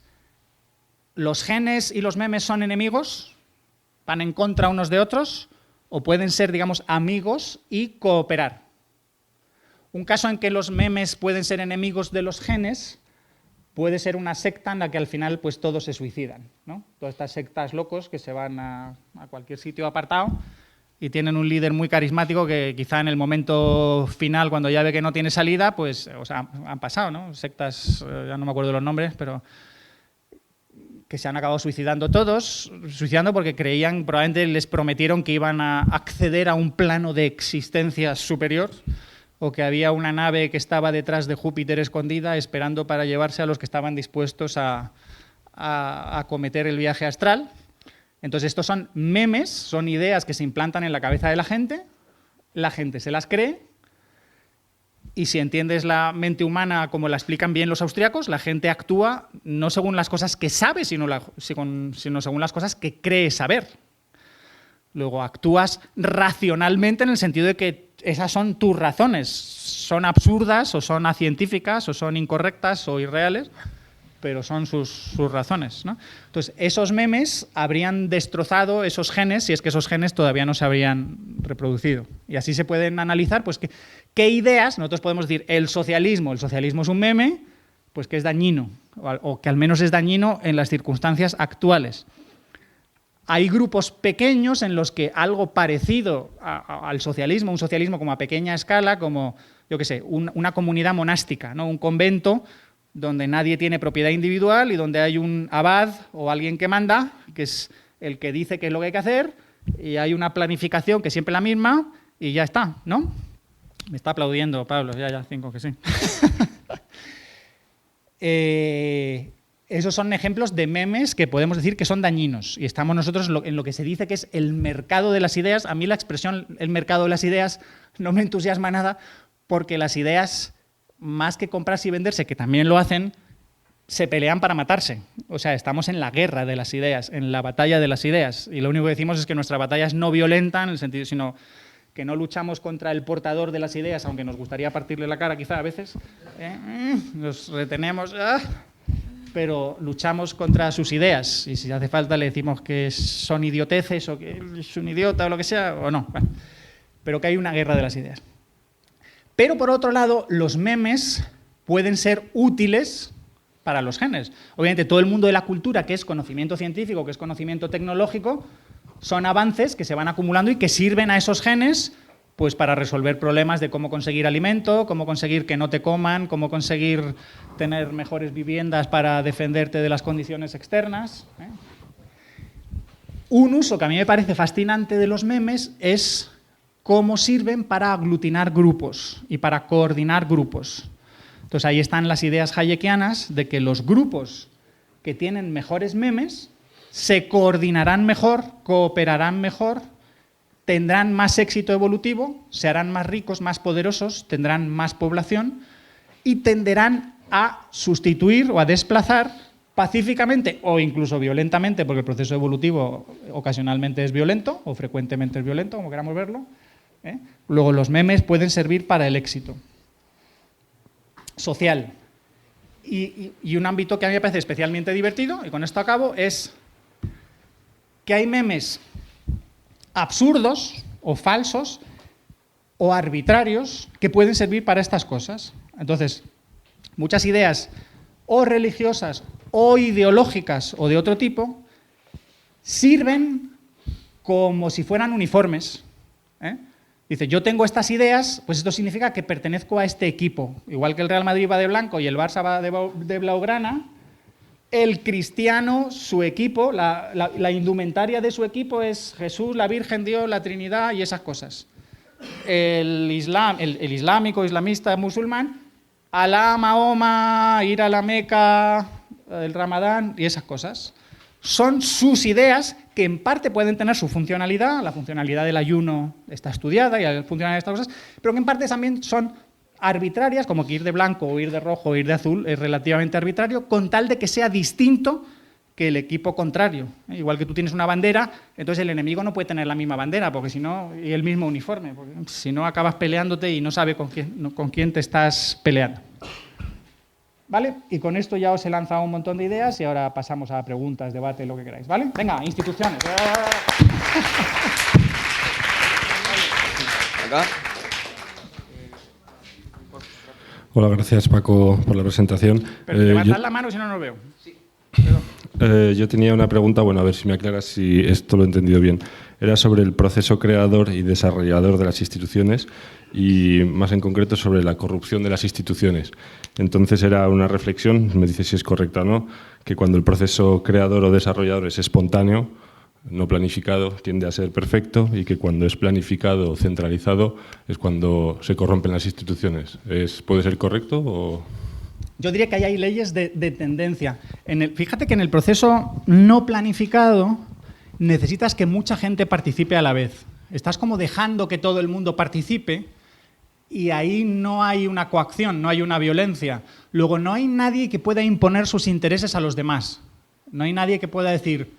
¿los genes y los memes son enemigos? ¿Van en contra unos de otros? ¿O pueden ser, digamos, amigos y cooperar? Un caso en que los memes pueden ser enemigos de los genes puede ser una secta en la que al final pues todos se suicidan, ¿no? Todas estas sectas locos que se van a cualquier sitio apartado y tienen un líder muy carismático que quizá en el momento final, cuando ya ve que no tiene salida, pues, o sea, han pasado, ¿no? Sectas, ya no me acuerdo los nombres, pero que se han acabado suicidando todos, porque creían, probablemente les prometieron que iban a acceder a un plano de existencia superior, o que había una nave que estaba detrás de Júpiter escondida esperando para llevarse a los que estaban dispuestos a acometer el viaje astral. Entonces estos son memes, son ideas que se implantan en la cabeza de la gente se las cree, y si entiendes la mente humana como la explican bien los austriacos, la gente actúa no según las cosas que sabe, sino según las cosas que cree saber. Luego actúas racionalmente en el sentido de que esas son tus razones. Son absurdas, o son acientíficas, o son incorrectas, o irreales, pero son sus razones, ¿no? Entonces, esos memes habrían destrozado esos genes, si es que esos genes todavía no se habrían reproducido. Y así se pueden analizar, pues, qué ideas, nosotros podemos decir, el socialismo es un meme, pues que es dañino, o que al menos es dañino en las circunstancias actuales. Hay grupos pequeños en los que algo parecido al socialismo, un socialismo como a pequeña escala, como, yo qué sé, una comunidad monástica, ¿no? Un convento donde nadie tiene propiedad individual y donde hay un abad o alguien que manda, que es el que dice qué es lo que hay que hacer, y hay una planificación que es siempre la misma y ya está, ¿no? Me está aplaudiendo Pablo, ya, 5 que sí. Esos son ejemplos de memes que podemos decir que son dañinos, y estamos nosotros en lo que se dice que es el mercado de las ideas. A mí la expresión el mercado de las ideas no me entusiasma nada, porque las ideas, más que comprarse y venderse, que también lo hacen, se pelean para matarse. O sea, estamos en la guerra de las ideas, en la batalla de las ideas, y lo único que decimos es que nuestra batalla es no violenta, en el sentido, sino que no luchamos contra el portador de las ideas, aunque nos gustaría partirle la cara quizá a veces, nos retenemos, pero luchamos contra sus ideas, y si hace falta le decimos que son idioteces, o que es un idiota, o lo que sea, o no. Bueno, pero que hay una guerra de las ideas. Pero, por otro lado, los memes pueden ser útiles para los genes. Obviamente, todo el mundo de la cultura, que es conocimiento científico, que es conocimiento tecnológico, son avances que se van acumulando y que sirven a esos genes, pues, para resolver problemas de cómo conseguir alimento, cómo conseguir que no te coman, cómo conseguir tener mejores viviendas para defenderte de las condiciones externas. Un uso que a mí me parece fascinante de los memes es cómo sirven para aglutinar grupos y para coordinar grupos. Entonces, ahí están las ideas hayekianas de que los grupos que tienen mejores memes se coordinarán mejor, cooperarán mejor, tendrán más éxito evolutivo, se harán más ricos, más poderosos, tendrán más población y tenderán a sustituir o a desplazar pacíficamente o incluso violentamente, porque el proceso evolutivo ocasionalmente es violento o frecuentemente es violento, como queramos verlo. Luego, los memes pueden servir para el éxito social. Y un ámbito que a mí me parece especialmente divertido, y con esto acabo, es que hay memes absurdos o falsos o arbitrarios que pueden servir para estas cosas. Entonces, muchas ideas o religiosas o ideológicas o de otro tipo sirven como si fueran uniformes. Dice, yo tengo estas ideas, pues esto significa que pertenezco a este equipo. Igual que el Real Madrid va de blanco y el Barça va de blaugrana, el cristiano, su equipo, la indumentaria de su equipo es Jesús, la Virgen, Dios, la Trinidad y esas cosas. El islámico, islamista, musulmán, Alá, Mahoma, ir a la Meca, el Ramadán y esas cosas. Son sus ideas que en parte pueden tener su funcionalidad, la funcionalidad del ayuno está estudiada y la funcionalidad de estas cosas, pero que en parte también son arbitrarias, como que ir de blanco o ir de rojo o ir de azul es relativamente arbitrario, con tal de que sea distinto que el equipo contrario. Igual que tú tienes una bandera, entonces el enemigo no puede tener la misma bandera, porque si no, y el mismo uniforme, porque si no acabas peleándote y no sabes con quién te estás peleando. ¿Vale? Y con esto ya os he lanzado un montón de ideas y ahora pasamos a preguntas, debate, lo que queráis. ¿Vale? Venga, instituciones. Acá. Hola, gracias Paco por la presentación. Pero levantad la mano si no lo veo. Sí. Yo tenía una pregunta, bueno, a ver si me aclaras si esto lo he entendido bien. Era sobre el proceso creador y desarrollador de las instituciones y, más en concreto, sobre la corrupción de las instituciones. Entonces era una reflexión, me dice si es correcta o no, que cuando el proceso creador o desarrollador es espontáneo, no planificado, tiende a ser perfecto, y que cuando es planificado o centralizado es cuando se corrompen las instituciones. ¿Puede ser correcto o...? Yo diría que ahí hay leyes de tendencia. Fíjate que en el proceso no planificado necesitas que mucha gente participe a la vez. Estás como dejando que todo el mundo participe y ahí no hay una coacción, no hay una violencia. Luego, no hay nadie que pueda imponer sus intereses a los demás. No hay nadie que pueda decir,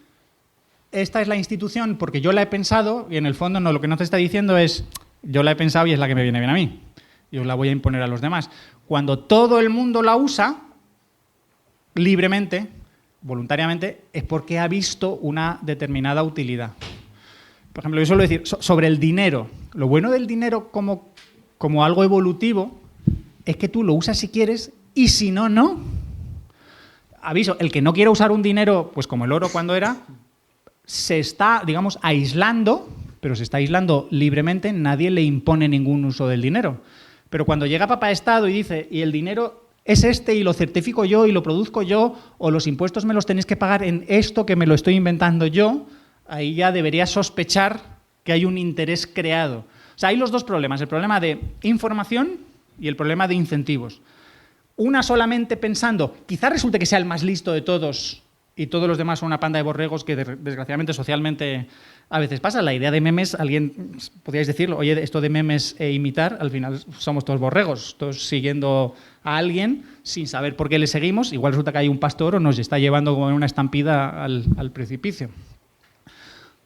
esta es la institución porque yo la he pensado, y en el fondo no, lo que no te está diciendo es, yo la he pensado y es la que me viene bien a mí. Yo la voy a imponer a los demás. Cuando todo el mundo la usa libremente, voluntariamente, es porque ha visto una determinada utilidad. Por ejemplo, yo suelo decir sobre el dinero. Lo bueno del dinero como algo evolutivo es que tú lo usas si quieres y si no, no. Aviso, el que no quiera usar un dinero, pues como el oro cuando era, se está, digamos, aislando, pero se está aislando libremente, nadie le impone ningún uso del dinero. Pero cuando llega Papá Estado y dice, y el dinero es este y lo certifico yo y lo produzco yo, o los impuestos me los tenéis que pagar en esto que me lo estoy inventando yo, ahí ya debería sospechar que hay un interés creado. O sea, hay los dos problemas, el problema de información y el problema de incentivos. Una solamente pensando, quizás resulte que sea el más listo de todos y todos los demás son una panda de borregos que desgraciadamente socialmente a veces pasa. La idea de memes, alguien, podríais decirlo, oye, esto de memes e imitar, al final somos todos borregos, todos siguiendo a alguien sin saber por qué le seguimos. Igual resulta que hay un pastor o nos está llevando como en una estampida al precipicio.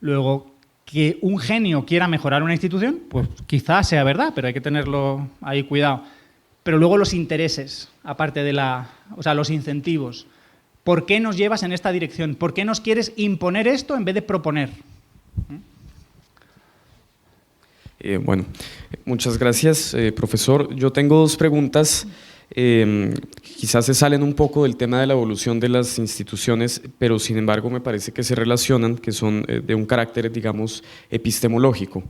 Luego, que un genio quiera mejorar una institución, pues quizás sea verdad, pero hay que tenerlo ahí cuidado. Pero luego los intereses, aparte de los incentivos. ¿Por qué nos llevas en esta dirección? ¿Por qué nos quieres imponer esto en vez de proponer? Bueno, muchas gracias, profesor. Yo tengo dos preguntas. Quizás se salen un poco del tema de la evolución de las instituciones, pero sin embargo me parece que se relacionan, que son de un carácter, digamos, epistemológico.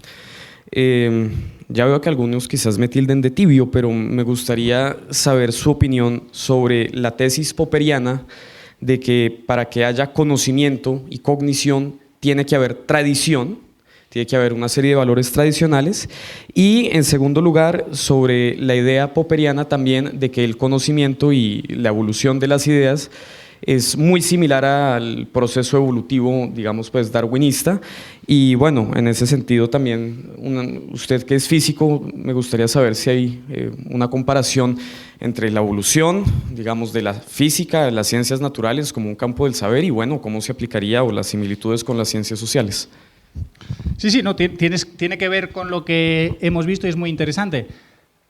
Ya veo que algunos quizás me tilden de tibio, pero me gustaría saber su opinión sobre la tesis popperiana de que para que haya conocimiento y cognición tiene que haber tradición, tiene que haber una serie de valores tradicionales, y en segundo lugar sobre la idea popperiana también de que el conocimiento y la evolución de las ideas es muy similar al proceso evolutivo, digamos, pues darwinista. Y bueno, en ese sentido también, usted que es físico, me gustaría saber si hay una comparación entre la evolución, digamos, de la física, de las ciencias naturales como un campo del saber y bueno, cómo se aplicaría o las similitudes con las ciencias sociales. Sí, no, tiene que ver con lo que hemos visto y es muy interesante.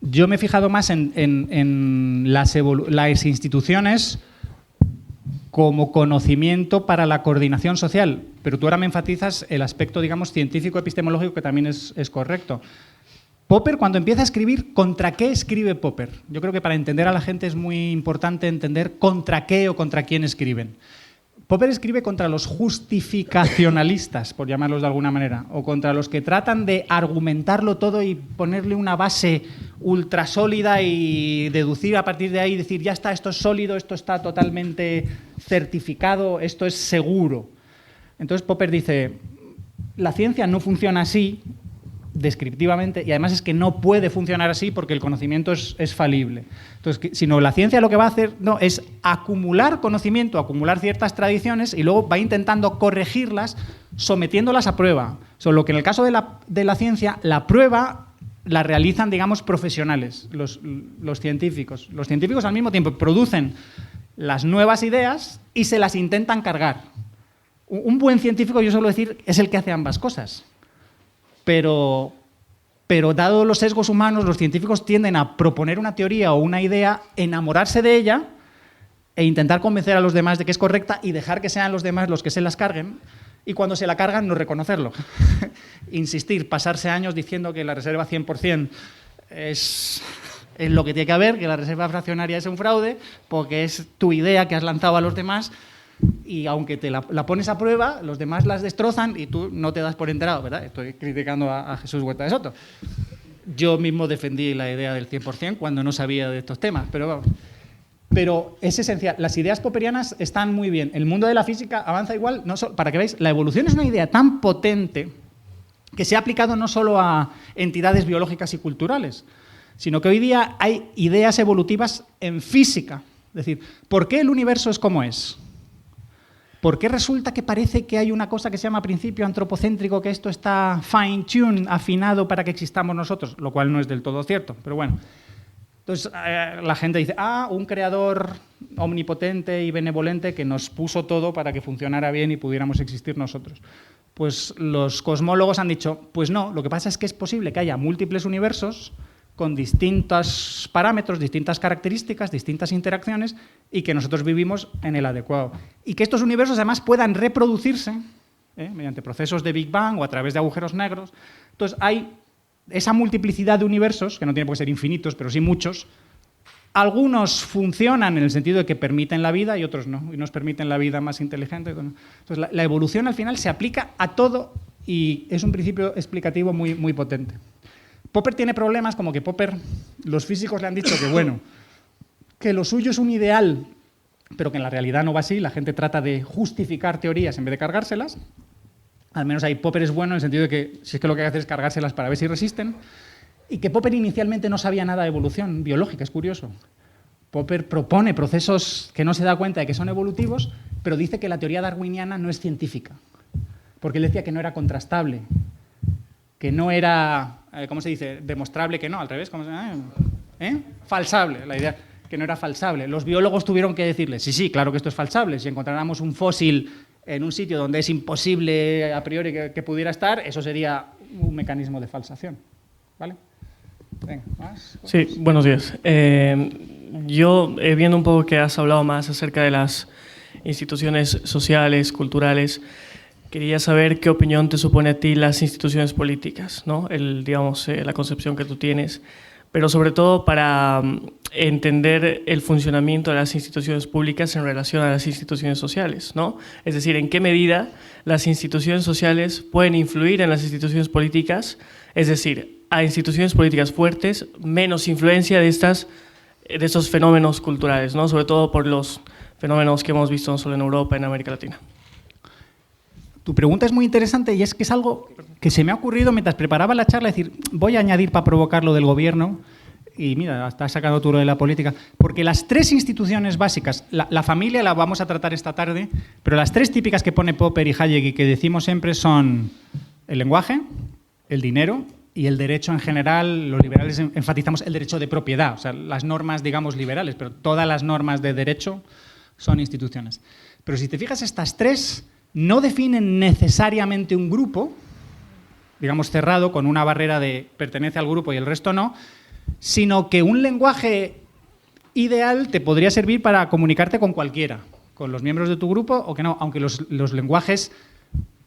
Yo me he fijado más en las instituciones como conocimiento para la coordinación social, pero tú ahora me enfatizas el aspecto, digamos, científico-epistemológico, que también es correcto. Popper, cuando empieza a escribir, ¿contra qué escribe Popper? Yo creo que para entender a la gente es muy importante entender contra qué o contra quién escriben. Popper escribe contra los justificacionalistas, por llamarlos de alguna manera, o contra los que tratan de argumentarlo todo y ponerle una base ultra sólida y deducir a partir de ahí, decir, ya está, esto es sólido, esto está totalmente certificado, esto es seguro. Entonces Popper dice, la ciencia no funciona así, descriptivamente, y además es que no puede funcionar así porque el conocimiento es falible. Entonces, sino la ciencia lo que va a hacer es acumular conocimiento, acumular ciertas tradiciones y luego va intentando corregirlas sometiéndolas a prueba. Solo que en el caso de la ciencia, la prueba la realizan, digamos, profesionales, los científicos. Los científicos al mismo tiempo producen las nuevas ideas y se las intentan cargar. Un buen científico, yo suelo decir, es el que hace ambas cosas. Pero dado los sesgos humanos, los científicos tienden a proponer una teoría o una idea, enamorarse de ella e intentar convencer a los demás de que es correcta y dejar que sean los demás los que se las carguen, y cuando se la cargan no reconocerlo. Insistir, pasarse años diciendo que la reserva 100% es lo que tiene que haber, que la reserva fraccionaria es un fraude, porque es tu idea que has lanzado a los demás. y aunque te la pones a prueba, los demás las destrozan y tú no te das por enterado, ¿verdad? Estoy criticando a Jesús Huerta de Soto. Yo mismo defendí la idea del 100% cuando no sabía de estos temas, pero vamos. Pero es esencial. Las ideas popperianas están muy bien. El mundo de la física avanza igual. Para que veáis, la evolución es una idea tan potente que se ha aplicado no solo a entidades biológicas y culturales, sino que hoy día hay ideas evolutivas en física. Es decir, ¿por qué el universo es como es? ¿Por qué resulta que parece que hay una cosa que se llama principio antropocéntrico, que esto está fine-tuned, afinado para que existamos nosotros? Lo cual no es del todo cierto, pero bueno. Entonces, la gente dice, un creador omnipotente y benevolente que nos puso todo para que funcionara bien y pudiéramos existir nosotros. Pues los cosmólogos han dicho, pues no, lo que pasa es que es posible que haya múltiples universos con distintos parámetros, distintas características, distintas interacciones y que nosotros vivimos en el adecuado. Y que estos universos además puedan reproducirse mediante procesos de Big Bang o a través de agujeros negros. Entonces hay esa multiplicidad de universos, que no tiene por qué ser infinitos, pero sí muchos. Algunos funcionan en el sentido de que permiten la vida y otros no, y nos permiten la vida más inteligente. Entonces la evolución al final se aplica a todo y es un principio explicativo muy, muy potente. Popper tiene problemas, como que Popper, los físicos le han dicho que bueno, que lo suyo es un ideal, pero que en la realidad no va así, la gente trata de justificar teorías en vez de cargárselas. Al menos ahí Popper es bueno en el sentido de que si es que lo que hace es cargárselas para ver si resisten, y que Popper inicialmente no sabía nada de evolución biológica, es curioso. Popper propone procesos que no se da cuenta de que son evolutivos, pero dice que la teoría darwiniana no es científica, porque él decía que no era contrastable, que no era, ¿cómo se dice?, demostrable, que no, al revés, ¿cómo se llama? Falsable, la idea, que no era falsable. Los biólogos tuvieron que decirle, sí, claro que esto es falsable, si encontráramos un fósil en un sitio donde es imposible a priori que pudiera estar, eso sería un mecanismo de falsación. ¿Vale? Venga, ¿más? Sí, buenos días. Yo, viendo un poco que has hablado más acerca de las instituciones sociales, culturales, quería saber qué opinión te supone a ti las instituciones políticas, ¿no? La concepción que tú tienes, pero sobre todo para entender el funcionamiento de las instituciones públicas en relación a las instituciones sociales, ¿no? Es decir, en qué medida las instituciones sociales pueden influir en las instituciones políticas, es decir, a instituciones políticas fuertes, menos influencia de estos fenómenos culturales, ¿no? Sobre todo por los fenómenos que hemos visto no solo en Europa, en América Latina. Tu pregunta es muy interesante y es que es algo que se me ha ocurrido mientras preparaba la charla, es decir, voy a añadir para provocar lo del gobierno y mira, hasta has sacado tú lo de la política, porque las tres instituciones básicas, la familia la vamos a tratar esta tarde, pero las tres típicas que pone Popper y Hayek y que decimos siempre son el lenguaje, el dinero y el derecho en general. Los liberales enfatizamos el derecho de propiedad, o sea, las normas, digamos, liberales, pero todas las normas de derecho son instituciones. Pero si te fijas, estas tres no definen necesariamente un grupo, digamos cerrado, con una barrera de pertenece al grupo y el resto no, sino que un lenguaje ideal te podría servir para comunicarte con cualquiera, con los miembros de tu grupo o que no, aunque los lenguajes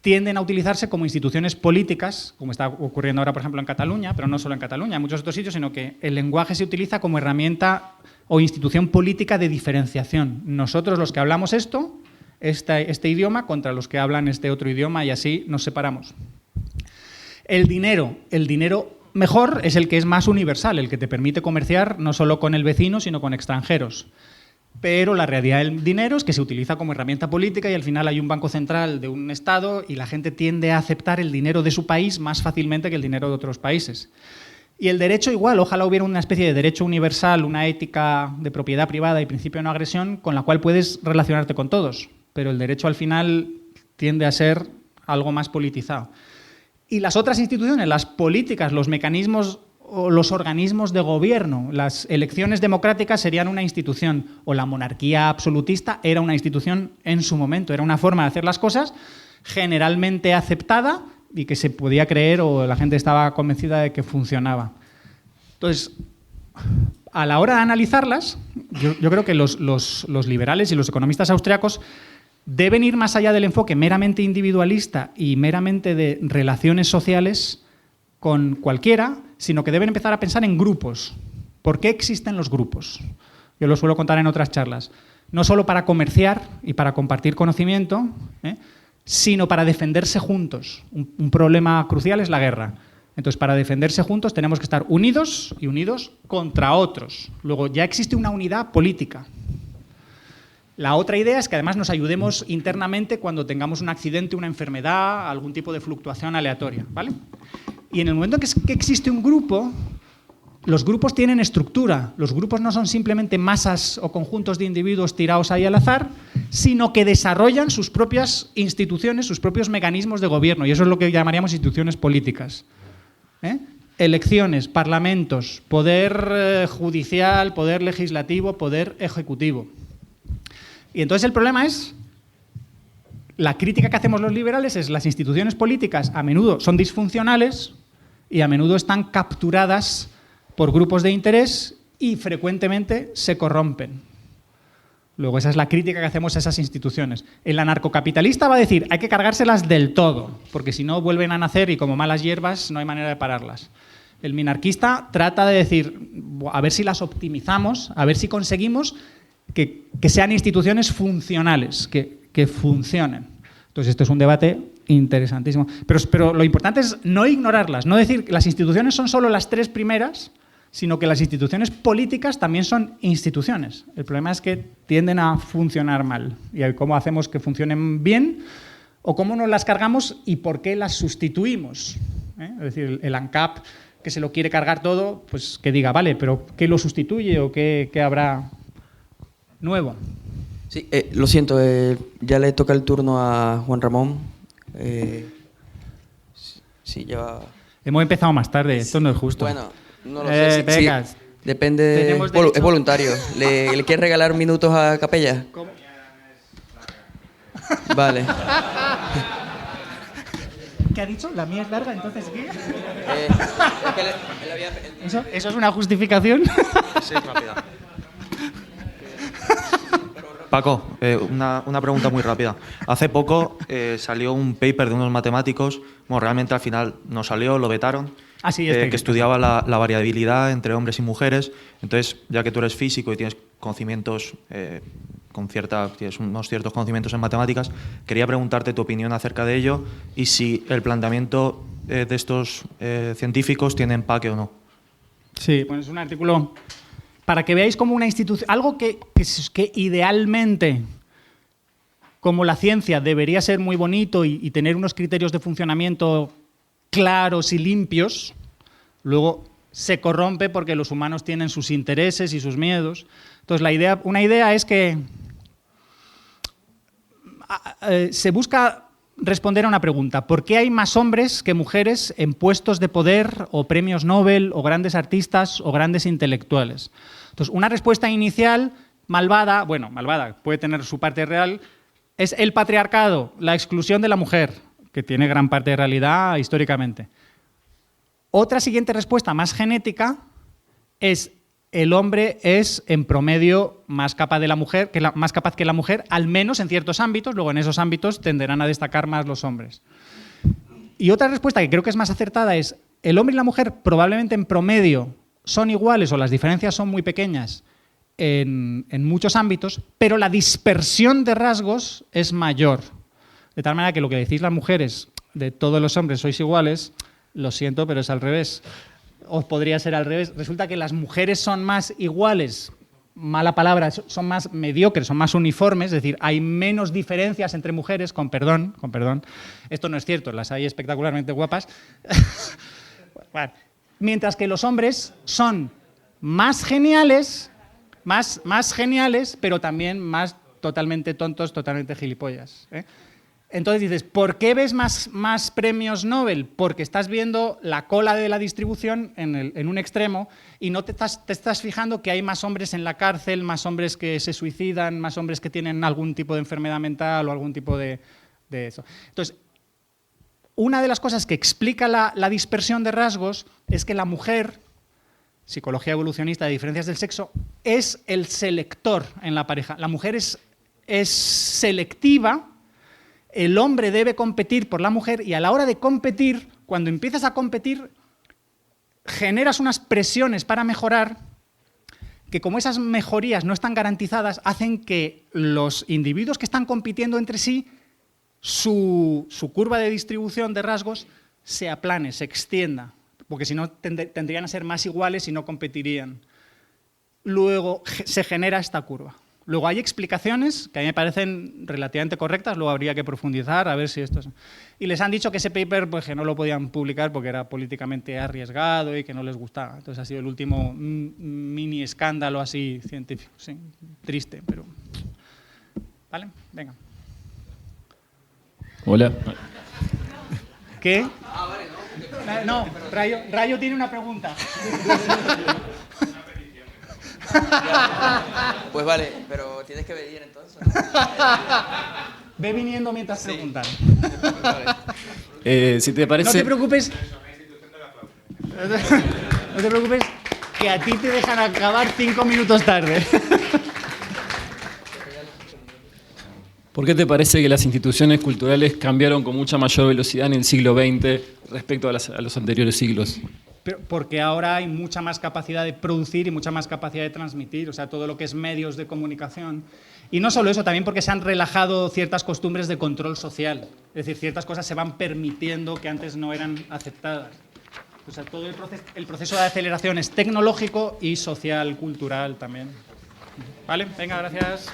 tienden a utilizarse como instituciones políticas, como está ocurriendo ahora, por ejemplo, en Cataluña, pero no solo en Cataluña, en muchos otros sitios, sino que el lenguaje se utiliza como herramienta o institución política de diferenciación. Nosotros, los que hablamos este idioma, contra los que hablan este otro idioma, y así nos separamos. El dinero mejor es el que es más universal, el que te permite comerciar no solo con el vecino, sino con extranjeros. Pero la realidad del dinero es que se utiliza como herramienta política y al final hay un banco central de un Estado y la gente tiende a aceptar el dinero de su país más fácilmente que el dinero de otros países. Y el derecho igual, ojalá hubiera una especie de derecho universal, una ética de propiedad privada y principio de no agresión con la cual puedes relacionarte con todos. Pero el derecho al final tiende a ser algo más politizado. Y las otras instituciones, las políticas, los mecanismos o los organismos de gobierno, las elecciones democráticas serían una institución, o la monarquía absolutista era una institución en su momento, era una forma de hacer las cosas generalmente aceptada y que se podía creer o la gente estaba convencida de que funcionaba. Entonces, a la hora de analizarlas, yo creo que los liberales y los economistas austriacos deben ir más allá del enfoque meramente individualista y meramente de relaciones sociales con cualquiera, sino que deben empezar a pensar en grupos. ¿Por qué existen los grupos? yo lo suelo contar en otras charlas, no solo para comerciar y para compartir conocimiento, sino para defenderse juntos. Un problema crucial es la guerra. Entonces, para defenderse juntos tenemos que estar unidos y unidos contra otros. Luego, ya existe una unidad política. La otra idea es que además nos ayudemos internamente cuando tengamos un accidente, una enfermedad, algún tipo de fluctuación aleatoria, ¿vale? Y en el momento en que existe un grupo, los grupos tienen estructura. Los grupos no son simplemente masas o conjuntos de individuos tirados ahí al azar, sino que desarrollan sus propias instituciones, sus propios mecanismos de gobierno. Y eso es lo que llamaríamos instituciones políticas. Elecciones, parlamentos, poder judicial, poder legislativo, poder ejecutivo. Y entonces el problema es, la crítica que hacemos los liberales es las instituciones políticas a menudo son disfuncionales y a menudo están capturadas por grupos de interés y frecuentemente se corrompen. Luego esa es la crítica que hacemos a esas instituciones. El anarcocapitalista va a decir, hay que cargárselas del todo, porque si no vuelven a nacer y como malas hierbas no hay manera de pararlas. El minarquista trata de decir, a ver si las optimizamos, a ver si conseguimos que sean instituciones funcionales, que funcionen. Entonces esto es un debate interesantísimo. Pero lo importante es no ignorarlas, no decir que las instituciones son solo las 3 primeras, sino que las instituciones políticas también son instituciones. El problema es que tienden a funcionar mal. ¿Y cómo hacemos que funcionen bien? ¿O cómo nos las cargamos y por qué las sustituimos? Es decir, el ANCAP, que se lo quiere cargar todo, pues que diga, vale, pero ¿qué lo sustituye o qué habrá nuevo? Sí, lo siento, ya le toca el turno a Juan Ramón. Sí, ya... Hemos empezado más tarde, esto no es justo. Bueno, no lo sé. Venga, sí, depende, es voluntario. ¿Le quieres regalar minutos a Capella? ¿Cómo? Vale. ¿Qué ha dicho? ¿La mía es larga, entonces qué? Es que ¿Eso es una justificación? Sí, rápida. Paco, una pregunta muy rápida. Hace poco salió un paper de unos matemáticos, bueno, realmente al final no salió, lo vetaron, que estudiaba la variabilidad entre hombres y mujeres. Entonces, ya que tú eres físico y tienes conocimientos, tienes unos ciertos conocimientos en matemáticas, quería preguntarte tu opinión acerca de ello y si el planteamiento de estos científicos tiene empaque o no. Sí, bueno, es un artículo... Para que veáis como una institución, algo que idealmente, como la ciencia, debería ser muy bonito y tener unos criterios de funcionamiento claros y limpios, luego se corrompe porque los humanos tienen sus intereses y sus miedos. Entonces, una idea es que se busca responder a una pregunta. ¿Por qué hay más hombres que mujeres en puestos de poder o premios Nobel o grandes artistas o grandes intelectuales? Entonces, una respuesta inicial malvada, puede tener su parte real, es el patriarcado, la exclusión de la mujer, que tiene gran parte de realidad históricamente. Otra siguiente respuesta más genética es el hombre es en promedio más capaz que la mujer, al menos en ciertos ámbitos, luego en esos ámbitos tenderán a destacar más los hombres. Y otra respuesta que creo que es más acertada es el hombre y la mujer probablemente en promedio son iguales o las diferencias son muy pequeñas en muchos ámbitos, pero la dispersión de rasgos es mayor. De tal manera que lo que decís las mujeres de todos los hombres sois iguales, lo siento, pero es al revés. O podría ser al revés. Resulta que las mujeres son más iguales, mala palabra, son más mediocres, son más uniformes, es decir, hay menos diferencias entre mujeres, con perdón. Esto no es cierto, las hay espectacularmente guapas. Bueno, mientras que los hombres son más geniales, pero también más totalmente tontos, totalmente gilipollas, ¿eh? Entonces dices, ¿por qué ves más premios Nobel? Porque estás viendo la cola de la distribución en un extremo y no te estás fijando que hay más hombres en la cárcel, más hombres que se suicidan, más hombres que tienen algún tipo de enfermedad mental o algún tipo de eso. Entonces, una de las cosas que explica la dispersión de rasgos es que la mujer, psicología evolucionista de diferencias del sexo, es el selector en la pareja. La mujer es selectiva. El hombre debe competir por la mujer y a la hora de competir, cuando empiezas a competir, generas unas presiones para mejorar que como esas mejorías no están garantizadas, hacen que los individuos que están compitiendo entre sí, su curva de distribución de rasgos se aplane, se extienda, porque si no tendrían a ser más iguales y no competirían. Luego se genera esta curva. Luego hay explicaciones que a mí me parecen relativamente correctas, luego habría que profundizar a ver si esto es... Y les han dicho que ese paper pues, que no lo podían publicar porque era políticamente arriesgado y que no les gustaba. Entonces ha sido el último mini escándalo así científico. Sí, triste, pero... ¿Vale? Venga. Hola. ¿Qué? No, Rayo tiene una pregunta. Pues vale, pero tienes que venir entonces. Ve viniendo mientras preguntan. Si te parece... No te preocupes. No te preocupes, que a ti te dejan acabar 5 minutos tarde. ¿Por qué te parece que las instituciones culturales cambiaron con mucha mayor velocidad en el siglo XX respecto a los anteriores siglos? Porque ahora hay mucha más capacidad de producir y mucha más capacidad de transmitir, o sea, todo lo que es medios de comunicación. Y no solo eso, también porque se han relajado ciertas costumbres de control social. Es decir, ciertas cosas se van permitiendo que antes no eran aceptadas. O sea, todo el proceso de aceleración es tecnológico y social, cultural también. ¿Vale? Venga, gracias.